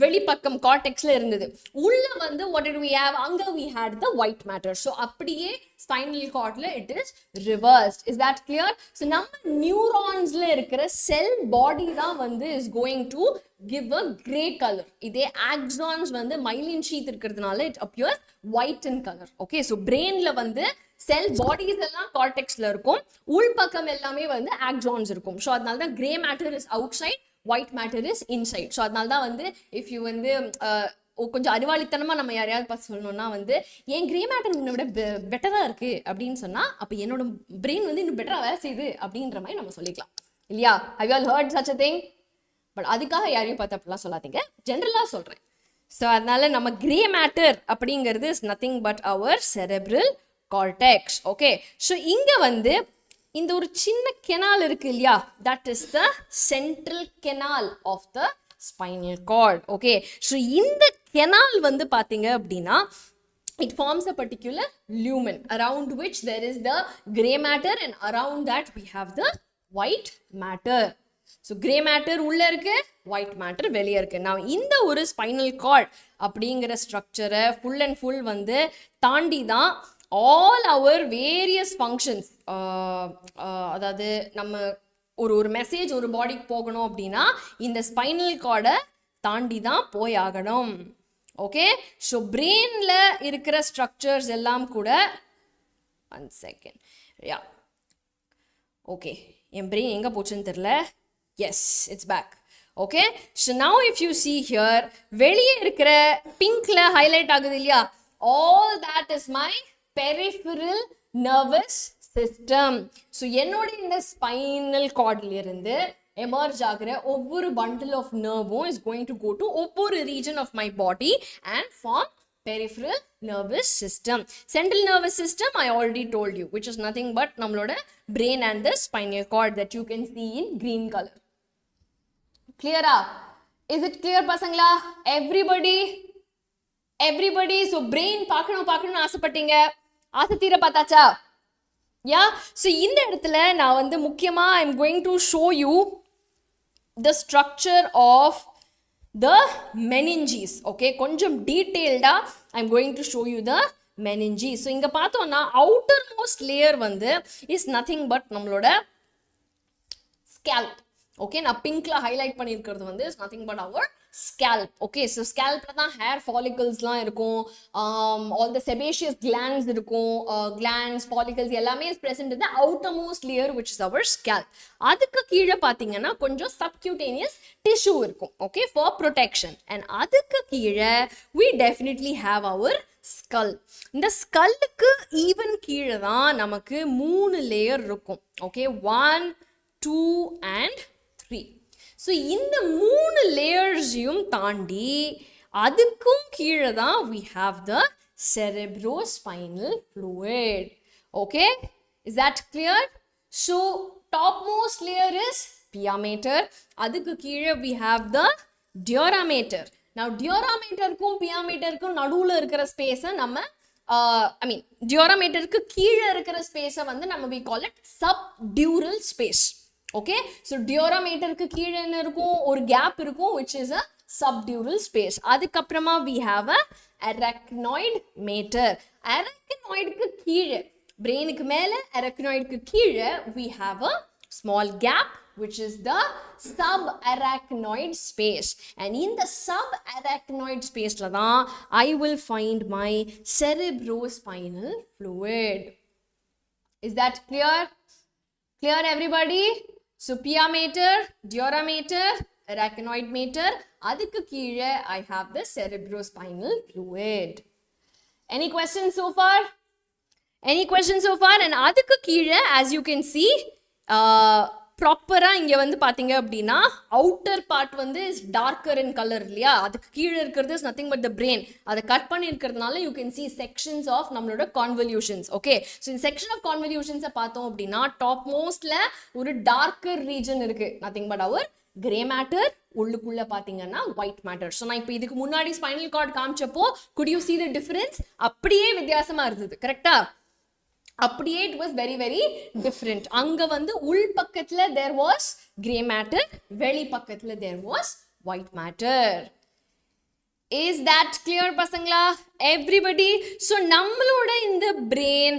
வெளிப்பக்கம் cortexல இருந்தது. உள்ள வந்து what did we have? அங்க we had the white matter. So அப்படியே spinal cordல it is reversed. Is that clear? So நம்ம neuronsல இருக்கிற cell body தான் வந்து is going to give a gray color. இதே axons வந்து myelin sheath இருக்கிறதுனால it appears white in color. Okay, so brainல வந்து செல் பாடிஸ் எல்லாம் கார்டெக்ஸ்ல இருக்கும், உள்பக்கம் எல்லாமே வந்து ஆக்ஸான்ஸ் இருக்கும். ஸோ அதனால தான் grey matter is outside, white matter is inside. So அதனால தான் வந்து இஃப் யூ வந்து கொஞ்சம் அறிவாளித்தனமா நம்ம யாரையாவது பார்த்து சொல்லணும்னா வந்து என் கிரே மேட்டர் உன்னை விட பெட்டரா இருக்கு அப்படின்னு சொன்னா அப்போ என்னோட பிரெயின் வந்து இன்னும் பெட்டரா வேலை செய்யுது அப்படின்ற மாதிரி நம்ம சொல்லிக்கலாம் இல்லையா? How you all hurt such a thing? But அதுக்காக யாரையும் பார்த்து அப்படிலாம் சொல்லாதீங்க, ஜென்ரலா சொல்றேன். ஸோ அதனால நம்ம கிரே மேட்டர் அப்படிங்கிறது is nothing but our cerebral cortex. Okay, so இங்க வந்து இந்த ஒரு சின்ன canal இருக்கு இல்லையா, that is the central canal of the spinal cord. Okay, so இந்த canal வந்து பாத்தீங்க அப்படின்னா it forms a particular lumen around which there is the gray matter and around that we have the white matter. So gray matter உள்ள இருக்கு, white matter வெளியே இருக்கு. நான் இந்த ஒரு spinal cord அப்படிங்கிற ஸ்ட்ரக்சரை full and full வந்து தாண்டி தான் all our various functions, அதாவது நம்ம ஒரு மெசேஜ் ஒரு பாடிக்கு போகணும் அப்படின்னா இந்த ஸ்பைனல் கார்டை தாண்டி தான் போய் ஆகணும். ஓகே, ஸோ பிரெயின்ல இருக்கிற ஸ்ட்ரக்சர்ஸ் எல்லாம் கூட ஒன் செகண்ட், யா ஓகே, என் பிரெயின் எங்கே போச்சுன்னு தெரியல. Yes, it's back. Okay, so now if you see here, வெளியே இருக்கிற பிங்க்ல ஹைலைட் ஆகுது இல்லையா, all that is my peripheral nervous system. So என்னோட இந்த spinal cordல இருந்து emerge ஆகிற ஒவ்வொரு bundle of nerve is going to go to ஒவ்வொரு region of my body and form peripheral nervous system. Central nervous system I already told you, which is nothing but நம்மளோட brain and the spinal cord that you can see in green color. Clear? Is it clear பசங்களா? Everybody, so brain பார்க்கணும் ஆசைப்பட்டீங்க, ஆசை தீர பார்த்தாச்சா? யா, ஸோ இந்த இடத்துல நான் வந்து முக்கியமா I am going to show you the structure of the meninges. Okay, கொஞ்சம் டீட்டெயில்டா I am going to show you the meninges. So இங்க பார்த்தோம்னா அவுட்டர் மோஸ்ட் லேயர் வந்து இஸ் நத்திங் பட் நம்மளோட ஸ்கேல்ப். ஓகே, நான் பிங்க்ல ஹைலைட் பண்ணியிருக்கிறது வந்து is nothing but our scalp. Okay, so scalpல தான் hair folliclesலாம் இருக்கும், all the sebaceous glands இருக்கும், glands, follicles எல்லாமே is present in the outermost layer which is our scalp. அதுக்கு கீழே பார்த்தீங்கன்னா கொஞ்சம் subcutaneous tissue இருக்கும், okay, for protection. And அதுக்கு கீழே we definitely have our skull. இந்த ஸ்கல்லுக்கு ஈவன் கீழே தான் நமக்கு 3 லேயர் இருக்கும். Okay, 1, 2 and 3. ஸோ இந்த 3 லேயர்ஸையும் தாண்டி அதுக்கும் கீழே தான் we have the cerebrospinal fluid. Okay, is that clear? So topmost layer is pia mater, அதுக்கு கீழே we have the dura mater. Now dura materக்கும் pia materக்கும் நடுவுல இருக்கிற ஸ்பேஸை நம்ம dura materக்கு கீழே இருக்கிற ஸ்பேஸை வந்து நம்ம we call it subdural space. Okay, so dura materக்கு கீழே என்ன இருக்கும், ஒரு கேப் இருக்கும் which is a subdural space. அதுக்கப்புறமா we have a arachnoid mater. arachnoidக்கு கீழே, பிரெயினுக்கு மேலே arachnoidக்கு கீழே we have a small gap which is the subarachnoid space. And in the subarachnoid spaceல தான் I will find my cerebrospinal fluid. Is that clear? Clear everybody? So pia mater, dura mater, arachnoid mater, adukku keezhe I have the cerebrospinal fluid. Any questions so far? Any questions so far? And adukku keezhe, as you can see, ப்ராப்பராக இங்கே வந்து பார்த்தீங்க அப்படின்னா அவுட்டர் பார்ட் வந்து இஸ் டார்க்கர் இன் கலர் இல்லையா, அதுக்கு கீழே இருக்கிறது is nothing but the brain. அதை கட் பண்ணியிருக்கிறதுனால you can see sections of நம்மளோட கான்வல்யூஷன்ஸ். ஓகே, ஸோ இந்த செக்ஷன் ஆஃப் கான்வல்யூஷன்ஸை பார்த்தோம் அப்படின்னா டாப் மோஸ்ட்ல ஒரு டார்க்கர் ரீஜன் இருக்கு, nothing but our grey matter, உள்ளுக்குள்ள பார்த்தீங்கன்னா ஒயிட் மேட்டர். ஸோ நான் இப்போ இதுக்கு முன்னாடி ஸ்பைனல் கார்டு காமிச்சப்போ could you see the difference? அப்படியே வித்தியாசமா இருந்தது, கரெக்டா? அப்படியே it was very very different. அங்க வந்து உள் பக்கத்துல there was gray matter, வெளி பக்கத்துல there was white matter. Is that clear பசங்களா everybody? So நம்மளோட இந்த brain,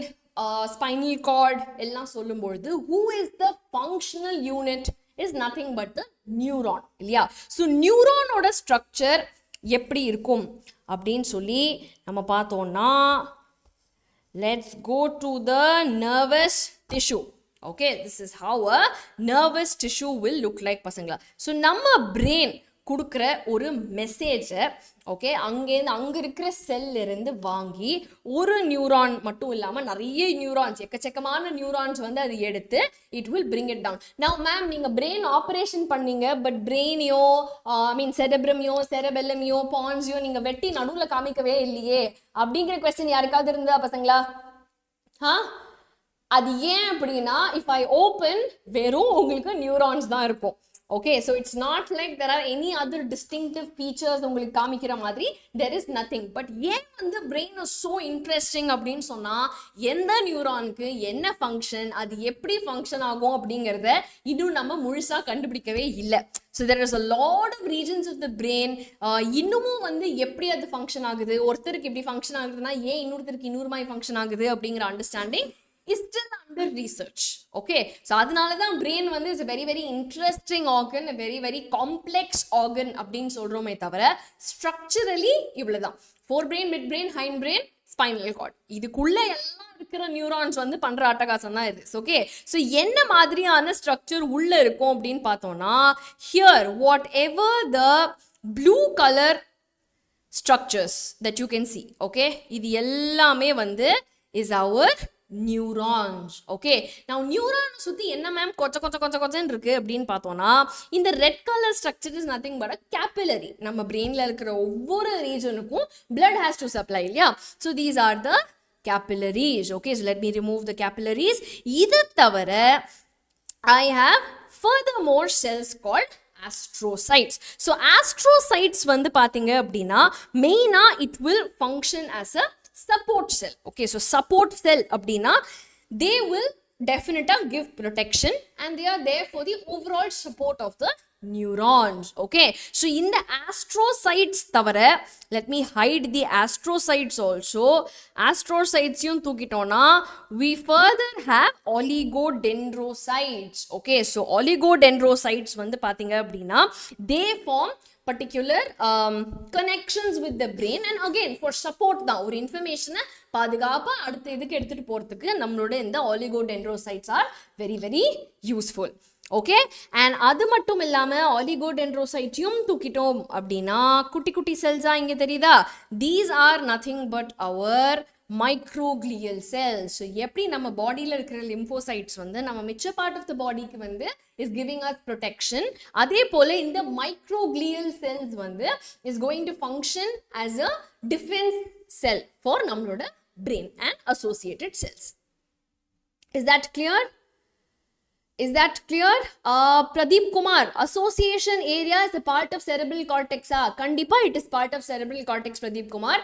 spinal cord எல்லாம் சொல்லும்பொழுது who is the functional unit is nothing but the neuron இல்லையா? So neuron ஓட structure எப்படி இருக்கும் அப்படின்னு சொல்லி நம்ம பார்த்தோம்னா, let's go to the nervous tissue. Okay, this is how a nervous tissue will look like பசங்களா. So நம்ம brain கொடுக்குற ஒரு மெசேஜை ஓகே அங்கே இருக்கிற செல் இருந்து வாங்கி ஒரு நியூரான் மட்டும் இல்லாமல் நிறைய நியூரான்ஸ், எக்கச்சக்கமான நியூரான்ஸ் வந்து அது எடுத்து it will bring it down. நான் மேம் நீங்கள் பிரெயின் ஆப்ரேஷன் பண்ணீங்க, பட் பிரெயினையோ செரப்ரமையோ செரபெல்லமையோ பான்ஸையோ நீங்கள் வெட்டி நடுவில் காமிக்கவே இல்லையே அப்படிங்கிற கொஸ்டின் யாருக்காவது இருந்தா பசங்களா? அது ஏன் அப்படின்னா, இஃப் ஐ ஓப்பன் வெறும் உங்களுக்கு நியூரான்ஸ் தான் இருக்கும். Okay, so it's not like there are any other distinctive features உங்களுக்கு காமிக்கிற மாதிரி, there is nothing. But ஏன் வந்து brain is so interesting அப்படின்னு சொன்னா, எந்த நியூரானுக்கு என்ன ஃபங்க்ஷன், அது எப்படி ஃபங்க்ஷன் ஆகும் அப்படிங்கிறத இன்னும் நம்ம முழுசா கண்டுபிடிக்கவே இல்லை. So there is a lot of regions of the brain. இன்னமும் வந்து எப்படி அது ஃபங்க்ஷன் ஆகுது, ஒருத்தருக்கு எப்படி ஃபங்க்ஷன் ஆகுதுன்னா ஏன் இன்னொருத்தருக்கு இன்னொரு மாதிரி ஃபங்க்ஷன் ஆகுது அப்படிங்கிற understanding is still under research. Okay, so அதனால தான் brain வந்து is a very very interesting organ, a very very complex organ அப்படின்னு சொல்றோமே தவிர structurally இவ்வளவுதான். forebrain, midbrain, hindbrain, spinal cord, இதுக்குள்ள எல்லாம் இருக்கிற நியூரான்ஸ் வந்து பண்ற அட்டகாசம் தான் இது. ஓகே, ஸோ என்ன மாதிரியான ஸ்ட்ரக்சர் உள்ள இருக்கும் அப்படின்னு பார்த்தோம்னா, here whatever the blue color structures that you can see, okay, இது எல்லாமே வந்து is our நியூரான்ஸ். ஓகே, நான் நியூரான் சுத்தி என்ன மேம் கொச்சன்னு இருக்கு அப்படின்னு பார்த்தோம்னா, இந்த red colour structure is nothing but capillary. நம்ம பிரெயின்ல இருக்கிற ஒவ்வொரு ரீஜனுக்கும் blood has to supply இல்லையா? So these are the capillaries. Okay, so let me remove the capillaries. இது தவிர I have furthermore cells called astrocytes. So astrocytes வந்து பாத்தீங்க அப்படின்னா மெயினா it will function as a support cell. Okay, so support cell அப்படின்னா they will definitely give protection and they are there for the overall support of the neurons. Okay, so in the astrocytes தவிர, let me hide the astrocytes also. astrocytes யும் தூக்கிட்டோம்னா we further have oligodendrocytes. Okay, so oligodendrocytes வந்து பாத்தீங்க அப்படின்னா they form particular connections with the brain and again for support தான், ஒரு இன்ஃபர்மேஷனை பாதுகாப்பா அடுத்த இதுக்கு எடுத்துட்டு போறதுக்கு நம்மளோட இந்த oligodendrocytes are very very useful. Okay, and அது மட்டும் இல்லாமல் ஆலிகோடென்ட்ரோசைட்டையும் தூக்கிட்டோம் அப்படின்னா குட்டி குட்டி செல்ஸாக இங்கே தெரியுதா? These are nothing but our microglial cells. So எப்படி நம்ம பாடியில் இருக்கிற லிம்போசைட்ஸ் வந்து நம்ம மிச்ச பார்ட் ஆஃப் த பாடிக்கு வந்து இஸ் கிவிங் அஸ் ப்ரொடெக்ஷன், அதே போல் இந்த மைக்ரோக்ளியல் செல்ஸ் வந்து is going to function as a defence cell for நம்மளோட brain and associated cells. Is that clear? Is that clear? Pradeep Kumar, association area is a part of cerebral cortex. Kandipa, it is part of cerebral cortex, Pradeep Kumar.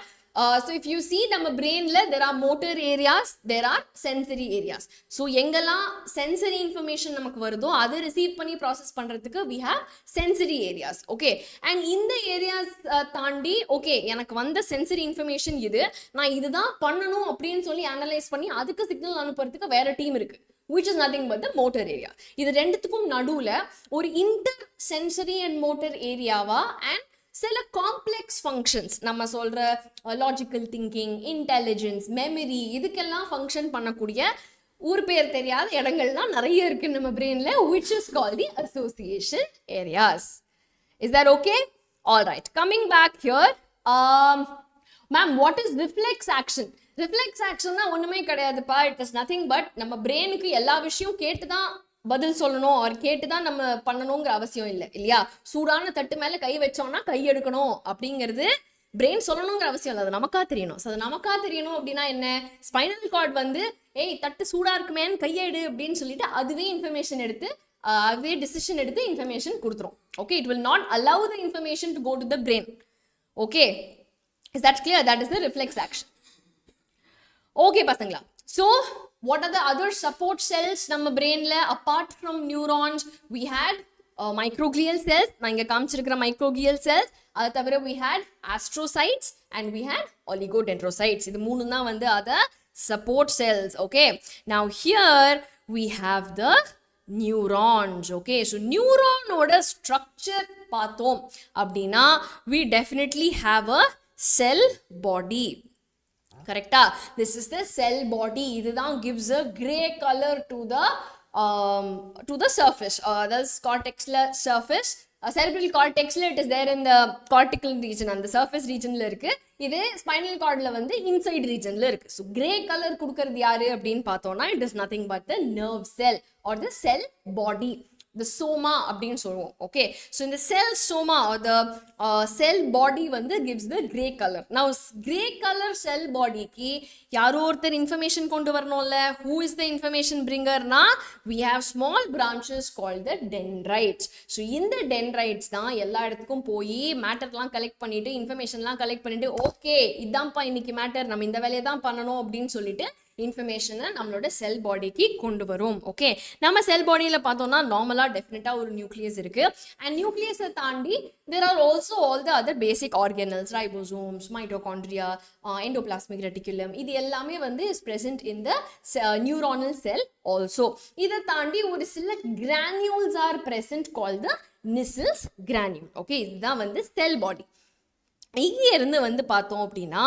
So if you see நம்ம brainல there are motor areas, there are sensory areas. So எங்கெல்லாம் sensory information நமக்கு வருதோ அதை receive பண்ணி process பண்றதுக்கு we have sensory areas. Okay, and இந்த areas தாண்டி okay எனக்கு வந்த sensory information இது, நான் இதுதான் பண்ணணும் அப்படின்னு சொல்லி analyze பண்ணி அதுக்கு சிக்னல் அனுப்புறதுக்கு வேற டீம் இருக்கு, which is nothing but the motor area. இது ரெண்டுத்துக்கும் நடுவுல ஒரு இன்டர் சென்சரி அண்ட் மோட்டர் ஏரியாவா அண்ட் சில காம்ப்ளெக்ஸ் ஃபங்க்ஷன்ஸ் நம்ம சொல்ற லாஜிக்கல் திங்கிங், இன்டெலிஜென்ஸ், மெமரி, இதுக்கெல்லாம் ஃபங்க்ஷன் பண்ணக்கூடிய ஊர் பேர் தெரியாத இடங்கள்லாம் நிறைய இருக்கு நம்ம பிரெயின்ல, which is called the association areas. Is that okay? All right, coming back here, ma'am, what is reflex action? Reflex ஆக்ஷன்னா ஒன்றுமே கிடையாதுப்பா. இட் இஸ் நத்திங் பட் நம்ம பிரெயினுக்கு எல்லா விஷயம் கேட்டு தான் பதில் சொல்லணும், அவர் கேட்டு தான் நம்ம பண்ணணுங்கிற அவசியம் இல்லை இல்லையா? சூடான தட்டு மேலே கை வச்சோம்னா கை எடுக்கணும் அப்படிங்கிறது பிரெயின் சொல்லணுங்கிற அவசியம் இல்லை, அது நமக்கா தெரியணும். ஸோ அது நமக்கா தெரியணும் அப்படின்னா என்ன? ஸ்பைனல் கார்டு வந்து ஏய் தட்டு சூடாக இருக்குமேன்னு கையெடு அப்படின்னு சொல்லிட்டு அதுவே இன்ஃபர்மேஷன் எடுத்து அதுவே டிசிஷன் எடுத்து இன்ஃபர்மேஷன் கொடுத்துரும். Okay, it will not allow the information to go to the brain. Okay, is that clear? That is the reflex action. Okay பசங்களா, So what are the other support cells நம்ம brainல apart from neurons? We had microglial cells, நான் இங்க காமிச்சிருக்கிற microglial cells. அது தவிர we had astrocytes and we had oligodendrocytes. இது மூணு தான் வந்து other support cells. Okay, now here we have the neurons. Okay, so neuron ஓட structure பார்த்தோம் அப்படின்னா we definitely have a cell body. Correcta? This is the cell body. இதுதான் gives a gray color to the surface. That's cortexular surface. Cerebral cortexல it is there in the cortical region, and the surface regionல இருக்கு. இது spinal cordல வந்து inside regionல இருக்கு. So gray color கொடுக்கிறது யாரு அப்படின்னு பார்த்தோம்னா it is nothing but the nerve cell or the cell body. The soma அப்படின்னு சொல்லுவோம். Okay, so in the cell soma or the cell body வந்து gives the gray color. Now gray color cell body க்கு யாரோ ஒருத்தர் information கொண்டு வரணும்ல. Who is the information bringer na? We have small branches called the dendrites. So இந்த dendrites தான் எல்லா இடத்துக்கும் போய் மேட்டர்லாம் கலெக்ட் பண்ணிட்டு இன்ஃபர்மேஷன்லாம் கலெக்ட் பண்ணிட்டு ஓகே இதான்ப்பா இன்னைக்கு மேட்டர் நம்ம இந்த வேலையை தான் பண்ணணும் அப்படின்னு சொல்லிட்டு இன்ஃபர்மேஷனை நம்மளோட செல் பாடிக்கு கொண்டு வரும். ஓகே, நம்ம செல் பாடியில் பார்த்தோம்னா நார்மலாக டெஃபினட்டாக ஒரு நியூக்ளியஸ் இருக்கு. அண்ட் நியூக்ளியஸை தாண்டி there are also all the other basic organelles, ribosomes, mitochondria, endoplasmic reticulum. இது எல்லாமே வந்து is present in the neuronal cell also. இதை தாண்டி ஒரு சில granules are present called the Nissel's granule. Okay, இதுதான் வந்து செல் பாடி. இங்கே இருந்து வந்து பார்த்தோம் அப்படின்னா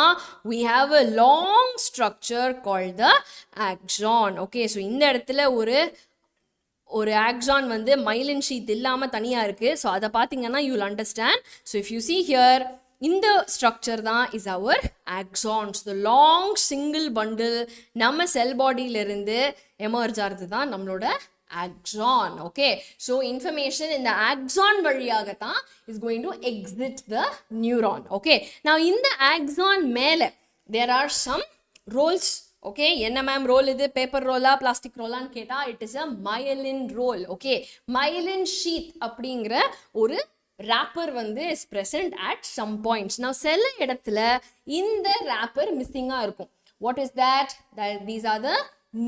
we have a long structure called the axon. Okay, so இந்த இடத்துல ஒரு axon வந்து myelin sheath இல்லாம தனியா இருக்கு. ஸோ அதை பார்த்தீங்கன்னா you will understand. So if you see here, இந்த structure தான் is our axons. The long single bundle நம்ம செல் பாடியில இருந்து எமர்ஜ் ஆகிறது தான் நம்மளோட axon. Okay, so information in the axon வழியாகத்தான் is going to exit the neuron. Okay, now in the axon மேல there are some rolls. Okay, என்ன மேம் ரோல் இது? பேப்பர் ரோலா பிளாஸ்டிக் ரோலான்னு கேட்டா it is a myelin roll. Okay, myelin sheath அப்படிங்கிற ஒரு wrapper வந்து is present at some points. Now சில இடத்துல இந்த wrapper மிஸ்ஸிங்கா இருக்கும். What is that? These are the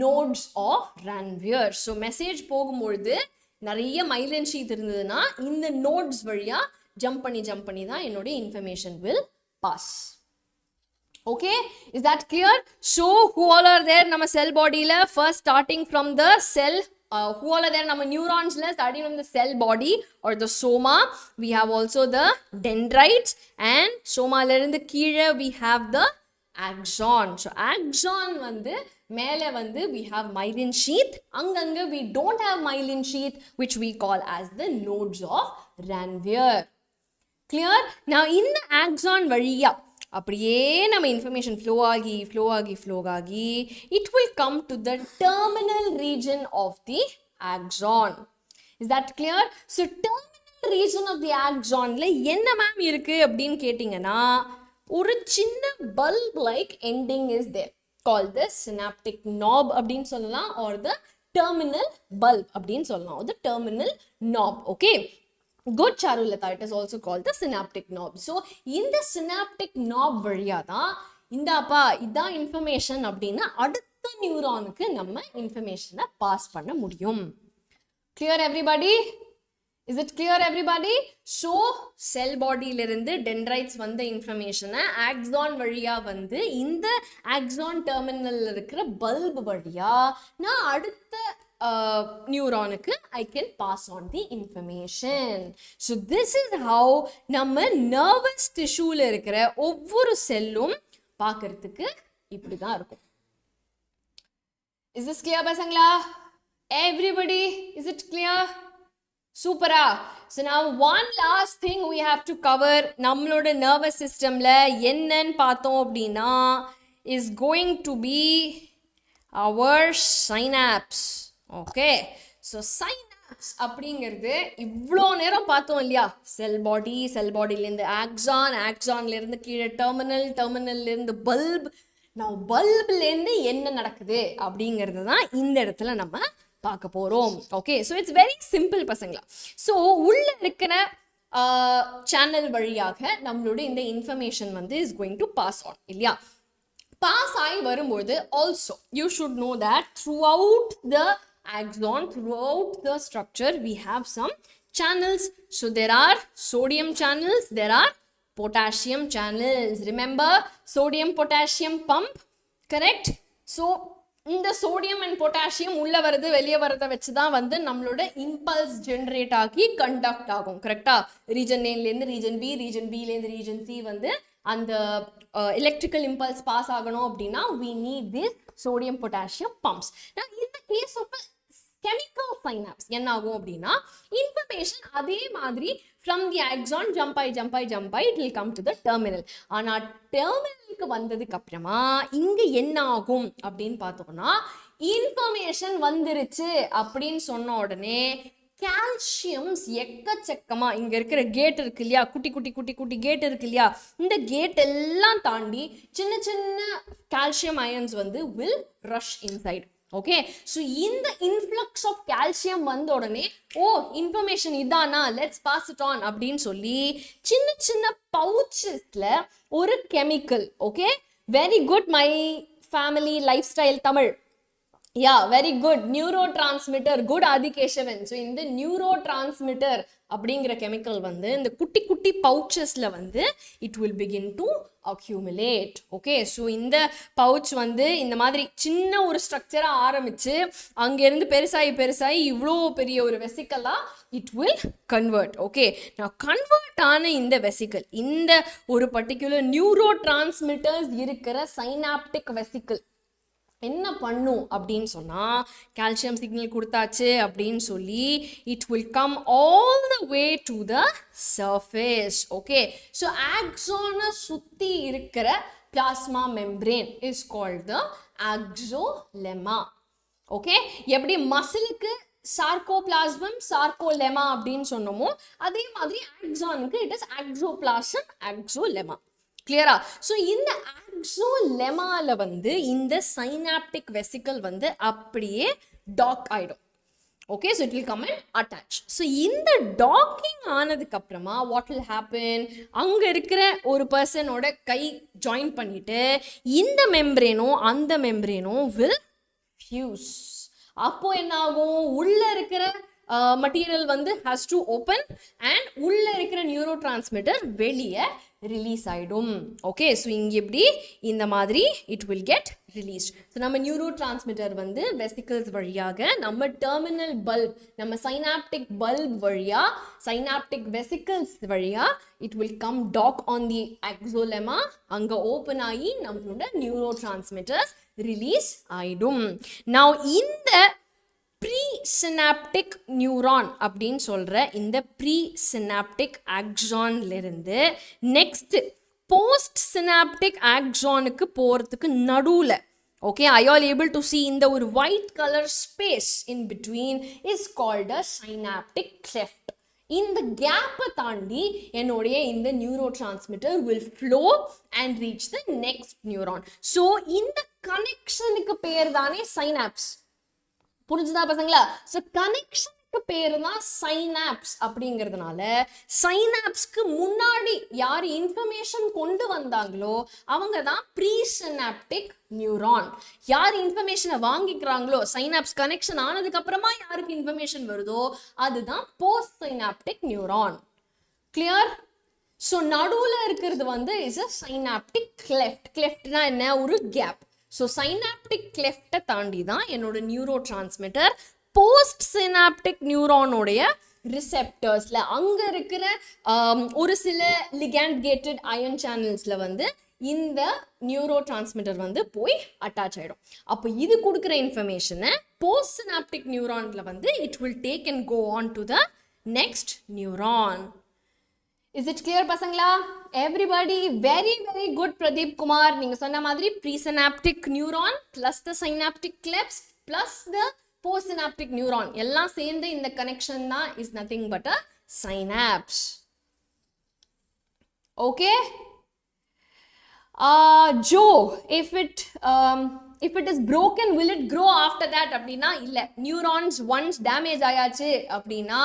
nodes of Ranvier. So message போகும்பொழுது நிறைய myelin sheath இருந்ததுன்னா இந்த nodes வழியா ஜம்ப் பண்ணி தான் என்னோட information will pass. Okay, is that clear? So who all are there நம்ம cell bodyல? First starting from the cell, who all are there நம்ம neuronsல starting from the cell body or the soma. We have also the dendrites, and somaல இருந்து கீழே we have the axon. So axon வந்து மேலே வந்து we have myelin sheath, அங்கங்க we don't have myelin sheath, which we call as the nodes of Ranvier. Clear? Now இந்த axon வழியா அப்படியே நம்ம இன்ஃபர்மேஷன் ஃப்ளோ ஆகி it will come to the terminal region of the axon. Is that clear? So terminal region of the axonல என்ன மேம் இருக்கு அப்படின்னு கேட்டிங்கன்னா ஒரு சின்ன bulb like ending is there called the synaptic knob அப்படின்னு சொல்லலாம், or the terminal bulb அப்படின்னு சொல்லலாம், or the terminal knob. Okay, good Charulata, it is also called the synaptic knob. So இந்த synaptic knob வழியா தான் இந்தாப்பா இதான் இன்ஃபர்மேஷன் அப்படின்னா அடுத்த நியூரானுக்கு நம்ம இன்ஃபர்மேஷனை பாஸ் பண்ண முடியும். Clear everybody? Is it clear everybody? So cell bodyல இருந்து dendrites வந்த இன்ஃபர்மேஷனை axon வழியா வந்து இந்த axon terminalல இருக்கிற bulb வழியா நான் அடுத்த நியூரானுக்கு I can pass on the information. So this is how நம்ம nervous tissueல இருக்கிற ஒவ்வொரு செல்லும் பார்க்கிறதுக்கு இப்படி தான் இருக்கும். Is this clear பசங்களா? Everybody, is it clear? Supera. So now one last thing we have to cover நம்மளோட nervous systemல என்னன்னு பார்த்தோம் அப்படின்னா is going to be our synapse. Okay, so synapse அப்படிங்கிறது இவ்வளோ நேரம் பார்த்தோம் இல்லையா? செல் பாடியிலேருந்து ஆக்சான்லேருந்து கீழே டெர்மினல்லேருந்து பல்ப். நான் பல்ப்லேருந்து என்ன நடக்குது அப்படிங்கிறது தான் இந்த இடத்துல நம்ம பார்க்க போகிறோம். Okay, so it's very simple பசங்களா. ஸோ உள்ள இருக்கிற சேனல் வழியாக நம்மளோட இந்த இன்ஃபர்மேஷன் வந்து is going to pass on இல்லையா? பாஸ் ஆகி வரும்போது also you should know that throughout the axon, throughout the structure, we have some channels. So there are sodium channels, there are potassium channels. Remember sodium potassium pump, correct? So இந்த sodium and potassium உள்ள வருது வெளியே வரதை வச்சு தான் வந்து நம்மளோட இம்பல்ஸ் ஜென்ரேட் ஆகி கண்டக்ட் ஆகும், கரெக்டா? ரீஜன் ஏலேருந்து ரீஜன் பி, ரீஜன் பிலேருந்து ரீஜன் சி வந்து அந்த எலக்ட்ரிக்கல் இம்பல்ஸ் பாஸ் ஆகணும் அப்படின்னா we need these sodium potassium pumps. Now in the case of a chemical synapse என்ன ஆகும் அப்படின்னா இன்ஃபர்மேஷன் அதே மாதிரி from the axon jump ஆகி it will come to the terminal. ஆனா டெர்மினலுக்கு வந்ததுக்கு அப்புறமா இங்க என்ன ஆகும் அப்படின்னு பார்த்தோம்னா இன்ஃபர்மேஷன் வந்துருச்சு அப்படின்னு சொன்ன உடனே கால்சியம்ஸ் எக்கச்சக்கமா இங்க இருக்கிற கேட் இருக்கு இல்லையா, குட்டி குட்டி குட்டி குட்டி கேட் இருக்கு இல்லையா, இந்த கேட் எல்லாம் தாண்டி சின்ன சின்ன கால்சியம் அயன்ஸ் வந்து will rush inside. Okay, so இந்த இன்ஃப்ளக்ஸ் ஆஃப் கால்சியம் வந்த உடனே ஓ இன்ஃபர்மேஷன் இதானா, லெட்ஸ் பாஸ் இட் ஆன் அப்படின்னு சொல்லி சின்ன சின்ன பவுச்சஸ்ல ஒரு chemical, okay, very good my family lifestyle Tamil, yeah very good, neurotransmitter, good Adikesavan. So இந்த நியூரோ டிரான்ஸ்மிட்டர் அப்படிங்கிற கெமிக்கல் வந்து இந்த குட்டி குட்டி பவுச்சஸ்ல வந்து it will begin to accumulate. Okay, so இந்த பவுச் வந்து இந்த மாதிரி சின்ன ஒரு ஸ்ட்ரக்சராக ஆரம்பிச்சு அங்கேருந்து பெருசாகி இவ்வளோ பெரிய ஒரு வெசிக்கலாக இட் வில் கன்வெர்ட். ஓகே, நான் கன்வெர்ட் ஆன இந்த வெசிக்கல், இந்த ஒரு பர்டிகுலர் நியூரோ டிரான்ஸ்மிட்டர்ஸ் இருக்கிற சைனாப்டிக் வெசிக்கல் என்ன பண்ணும் அப்படின்னு சொன்னா கால்சியம் சிக்னல் கொடுத்தாச்சு அப்படின்னு சொல்லி it will come all the way to the surface. Okay, so ஆக்சோனை சுத்தி இருக்கிற plasma membrane is called the axolemma. Okay, எப்படி மசிலுக்கு சார்கோபிளாஸ்மம் சார்கோலெமா அப்படின்னு சொன்னோமோ அதே மாதிரி ஆக்சானுக்கு இட் இஸ் ஆக்சோபிளாசம் ஆக்சோலெமா. கிளியரா? ஸோ இந்த ஆக்சோலெமால வந்து இந்த சைனாப்டிக் வெசிக்கல் வந்து அப்படியே டாக் ஆயிடும். Okay, so it will come and attach. So இந்த டாக்கிங் ஆனதுக்கு அப்புறமா வாட் வில் ஹேப்பன், அங்க இருக்கிற ஒரு பர்சனோட கை ஜாயின் பண்ணிட்டு இந்த மெம்பரேனும் அந்த மெம்பரேனும் வில் ஃபியூஸ். அப்போ என்ன ஆகும், உள்ள இருக்கிற மெட்டீரியல் வந்து ஹாஸ் டு ஓப்பன் அண்ட் உள்ள இருக்கிற நியூரோ டிரான்ஸ்மிட்டர் வெளியே ரிலீஸ் ஆயிடும். ஓகே, ஸோ இங்கே எப்படி இந்த மாதிரி it will get released. So நம்ம நியூரோ டிரான்ஸ்மிட்டர் வந்து வெசிக்கல்ஸ் வழியாக நம்ம டெர்மினல் பல்ப், நம்ம சைனாப்டிக் பல்ப் வழியா, சைனாப்டிக் வெசிக்கல்ஸ் வழியா it will come dock on the axolemma. அங்கே ஓப்பன் ஆகி நம்மளோட நியூரோ டிரான்ஸ்மிட்டர்ஸ் ரிலீஸ் ஆயிடும். நவ் இந்த ப்ரீ சினாப்டிக் நியூரான் அப்படின்னு சொல்ற இந்த ப்ரீ சினாப்டிக் ஆக்சான்ல இருந்து நெக்ஸ்ட் போஸ்ட் சினாப்டிக் ஆக்சானுக்கு போறதுக்கு நடுவுல, okay, are you all able to see இந்த ஒரு white color space in between is called a synaptic cleft. இந்த கேப்பை தாண்டி என்னுடைய இந்த neuro transmitter will flow and reach the next neuron. So இந்த கனெக்ஷனுக்கு பேர் தானே சைனாப்ஸ். புரிஞ்சுதா பசங்களா? ஸோ கனெக்ஷனுக்கு பேரு தான் சைனாப்ஸ். அப்படிங்கிறதுனால சைனாப்ஸ்க்கு முன்னாடி யார் இன்ஃபர்மேஷன் கொண்டு வந்தாங்களோ அவங்க தான் ப்ரீ சினாப்டிக் நியூரான். யார் இன்ஃபர்மேஷனை வாங்கிக்கிறாங்களோ, சைனாப்ஸ் கனெக்ஷன் ஆனதுக்கு அப்புறமா யாருக்கு இன்ஃபர்மேஷன் வருதோ அதுதான் போஸ்ட் சைனாப்டிக் நியூரான். கிளியர்? ஸோ நடுவில் இருக்கிறது வந்து இஸ் அ சைனாப்டிக் கிளெஃப்ட். கிளெஃப்ட்னா என்ன, ஒரு கேப். ஸோ சைனாப்டிக் கிளெஃப்டை தாண்டி தான் என்னோட நியூரோ டிரான்ஸ்மிட்டர் போஸ்ட் சினாப்டிக் நியூரானோடைய ரிசெப்டர்ஸ்ல அங்க இருக்கிற ஒரு சில லிகண்ட் கேட்டட் அயன் சேனல்ஸ்ல வந்து இந்த நியூரோ டிரான்ஸ்மிட்டர் வந்து போய் அட்டாச் ஆயிடும். அப்போ இது கொடுக்குற இன்ஃபர்மேஷனை போஸ்ட் சினாப்டிக் நியூரான்ல வந்து it will take and go on to the next neuron. Is it clear பசங்களா? Everybody very very good. Pradeep Kumar, நீங்க சொன்ன மாதிரி presynaptic neuron plus the synaptic clefts plus the postsynaptic neuron எல்லாம் சேர்ந்து இந்த connection தான் is nothing but a synapse. Okay? Joe, if it is broken will it grow after that அப்படின்னா இல்ல. Neurons once damage ஆயாச்சு அப்படின்னா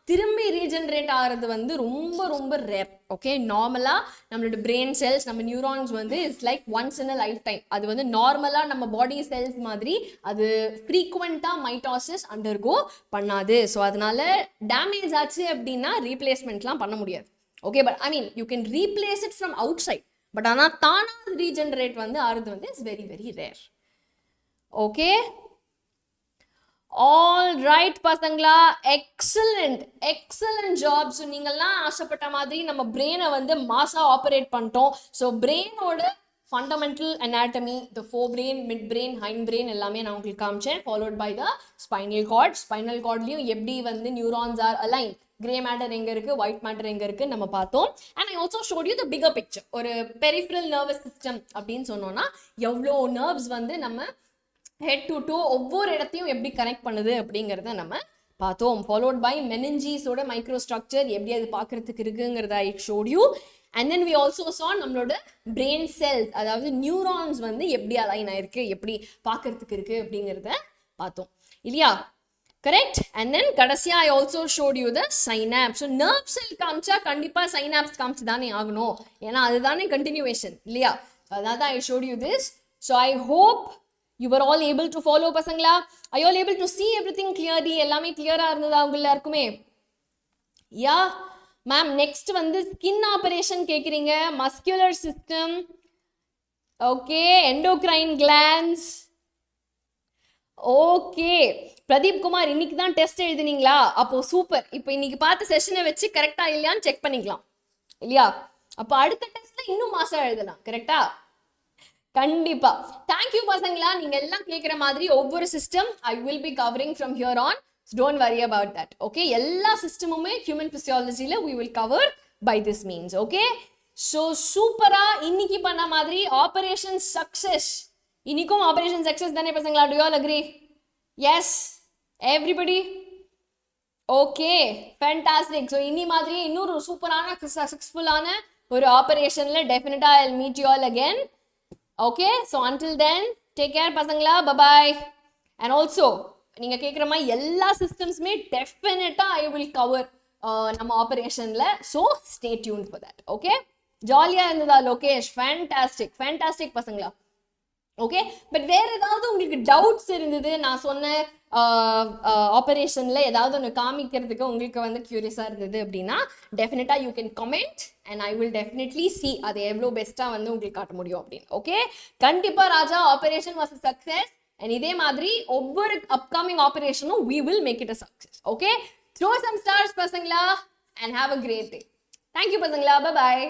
திரும்பி ரீஜென்ரேட் ஆகிறது வந்து ரொம்ப ரொம்ப ரேர். ஓகே, நார்மலாக நம்மளோட பிரெயின் செல்ஸ், நம்ம நியூரான்ஸ் வந்து it's like once in a lifetime. அது வந்து நார்மலாக நம்ம பாடி செல்ஸ் மாதிரி அது ஃப்ரீக்வெண்ட்டாக மைட்டாசிஸ் அண்டர்கோ பண்ணாது. ஸோ அதனால டேமேஜ் ஆச்சு அப்படின்னா ரீப்ளேஸ்மெண்ட்லாம் பண்ண முடியாது. Okay, but I mean you can replace it from outside. But ஆனால் தானாக ரீஜென்ரேட் வந்து ஆகிறது வந்து it's very very rare. Okay, all right பசங்களா, எக்ஸலண்ட் ஜாப். ஸோ நீங்கள்லாம் ஆசைப்பட்ட மாதிரி நம்ம பிரெயினை வந்து மாசாக ஆப்ரேட் பண்ணிட்டோம். ஸோ பிரெயினோட fundamental anatomy, the forebrain, midbrain, hindbrain எல்லாமே நான் உங்களுக்கு காமிச்சேன். Followed by the spinal cord. Spinal கார்ட்லையும் எப்படி வந்து neurons are align, grey matter எங்கே இருக்குது, ஒயிட் மேட்டர் எங்கே இருக்குன்னு நம்ம பார்த்தோம். And I also showed you the bigger picture. ஒரு பெரிஃபரல் நர்வஸ் சிஸ்டம் அப்படின்னு சொன்னோன்னா எவ்வளோ நர்வ்ஸ் வந்து நம்ம ஹெட் டு டோ ஒவ்வொரு இடத்தையும் எப்படி கனெக்ட் பண்ணுது அப்படிங்கிறத நம்ம பார்த்தோம். ஃபாலோட் பை மெனிஞ்சீஸோட மைக்ரோ ஸ்ட்ரக்சர் எப்படி அது பார்க்கறதுக்கு இருக்குங்கிறத I showed you. And then we also saw நம்மளோட பிரெயின் செல்ஸ், அதாவது நியூரான்ஸ் வந்து எப்படி அலைன் ஆயிருக்கு, எப்படி பார்க்கறதுக்கு இருக்கு அப்படிங்கிறத பார்த்தோம் இல்லையா? கரெக்ட். அண்ட் தென் கடைசியா I also showed you the synapse. So nerve cell காமிச்சா கண்டிப்பாக சைனாப்ஸ் காமிச்சு தானே ஆகணும், ஏன்னா அதுதானே கண்டினியூவேஷன் இல்லையா? அதாவது I showed you this. So I hope you were all able to follow பசங்களா. are you all able to see everything clearly? எல்லாமே கிளியரா இருந்ததா உங்க எல்லாருக்குமே? யா மேம், நெக்ஸ்ட் வந்து ஸ்கின் ஆபரேஷன் கேக்குறீங்க, muscular system, okay, endocrine glands. Okay Pradeep Kumar, இன்னைக்கு தான் டெஸ்ட் எழுதினீங்களா? அப்போ சூப்பர். இப்போ இன்னைக்கு பார்த்த செஷனை வச்சு கரெக்டா இல்லையான்னு செக் பண்ணிக்கலாம் இல்லையா? அப்போ அடுத்த டெஸ்ட்ல இன்னும் மாசா எழுதலாம். கரெக்டா? கண்டிப்பா. தேங்க்யூ பசங்களா. நீங்க எல்லாம் கேட்குற மாதிரி ஒவ்வொரு system I will be covering from here on. Don't worry about that. Okay, எல்லா சிஸ்டமுமே ஹியூமன் பிசியாலஜியில் we will cover by this means. Okay, so சூப்பரா இன்னைக்கு பண்ண மாதிரி ஆபரேஷன் சக்சஸ். இன்னைக்கும் ஆபரேஷன் சக்சஸ் தானே பசங்களா? do you all agree? yes everybody? Okay, fantastic. So இன்னி மாதிரி இன்னொரு சூப்பரான சக்ஸஸ்ஃபுல்லான ஒரு ஆபரேஷன்ல definitely I will meet you all again. Okay, so until then, take care பசங்களா, bye-bye. And also, நீங்கள் கேட்குற மாதிரி எல்லா சிஸ்டம்ஸுமே டெஃபினட்டாக ஐ வில் கவர் நம்ம ஆப்ரேஷனில். So stay tuned for that. Okay, ஜாலியாக இருந்ததா லோகேஷ்? ஃபேண்டாஸ்டிக் பசங்களா. ஓகே, பட் வேறு ஏதாவது உங்களுக்கு டவுட்ஸ் இருந்தது, நான் சொன்ன ஆப்ரேஷனில் ஏதாவது ஒன்று காமிக்கிறதுக்கு உங்களுக்கு வந்து க்யூரியஸாக இருந்தது அப்படின்னா டெஃபினட்டாக you can comment and I will definitely C அதை எவ்வளோ பெஸ்ட்டாக வந்து உங்களுக்கு காட்ட முடியும் அப்படின்னு. ஓகே, கண்டிப்பாக Raja, operation was a success. And இதே மாதிரி ஒவ்வொரு அப்கமிங் ஆப்ரேஷனும் we will make it a success. Okay, throw some stars பசங்களா and have a great day. Thank you பசங்களா, bye bye.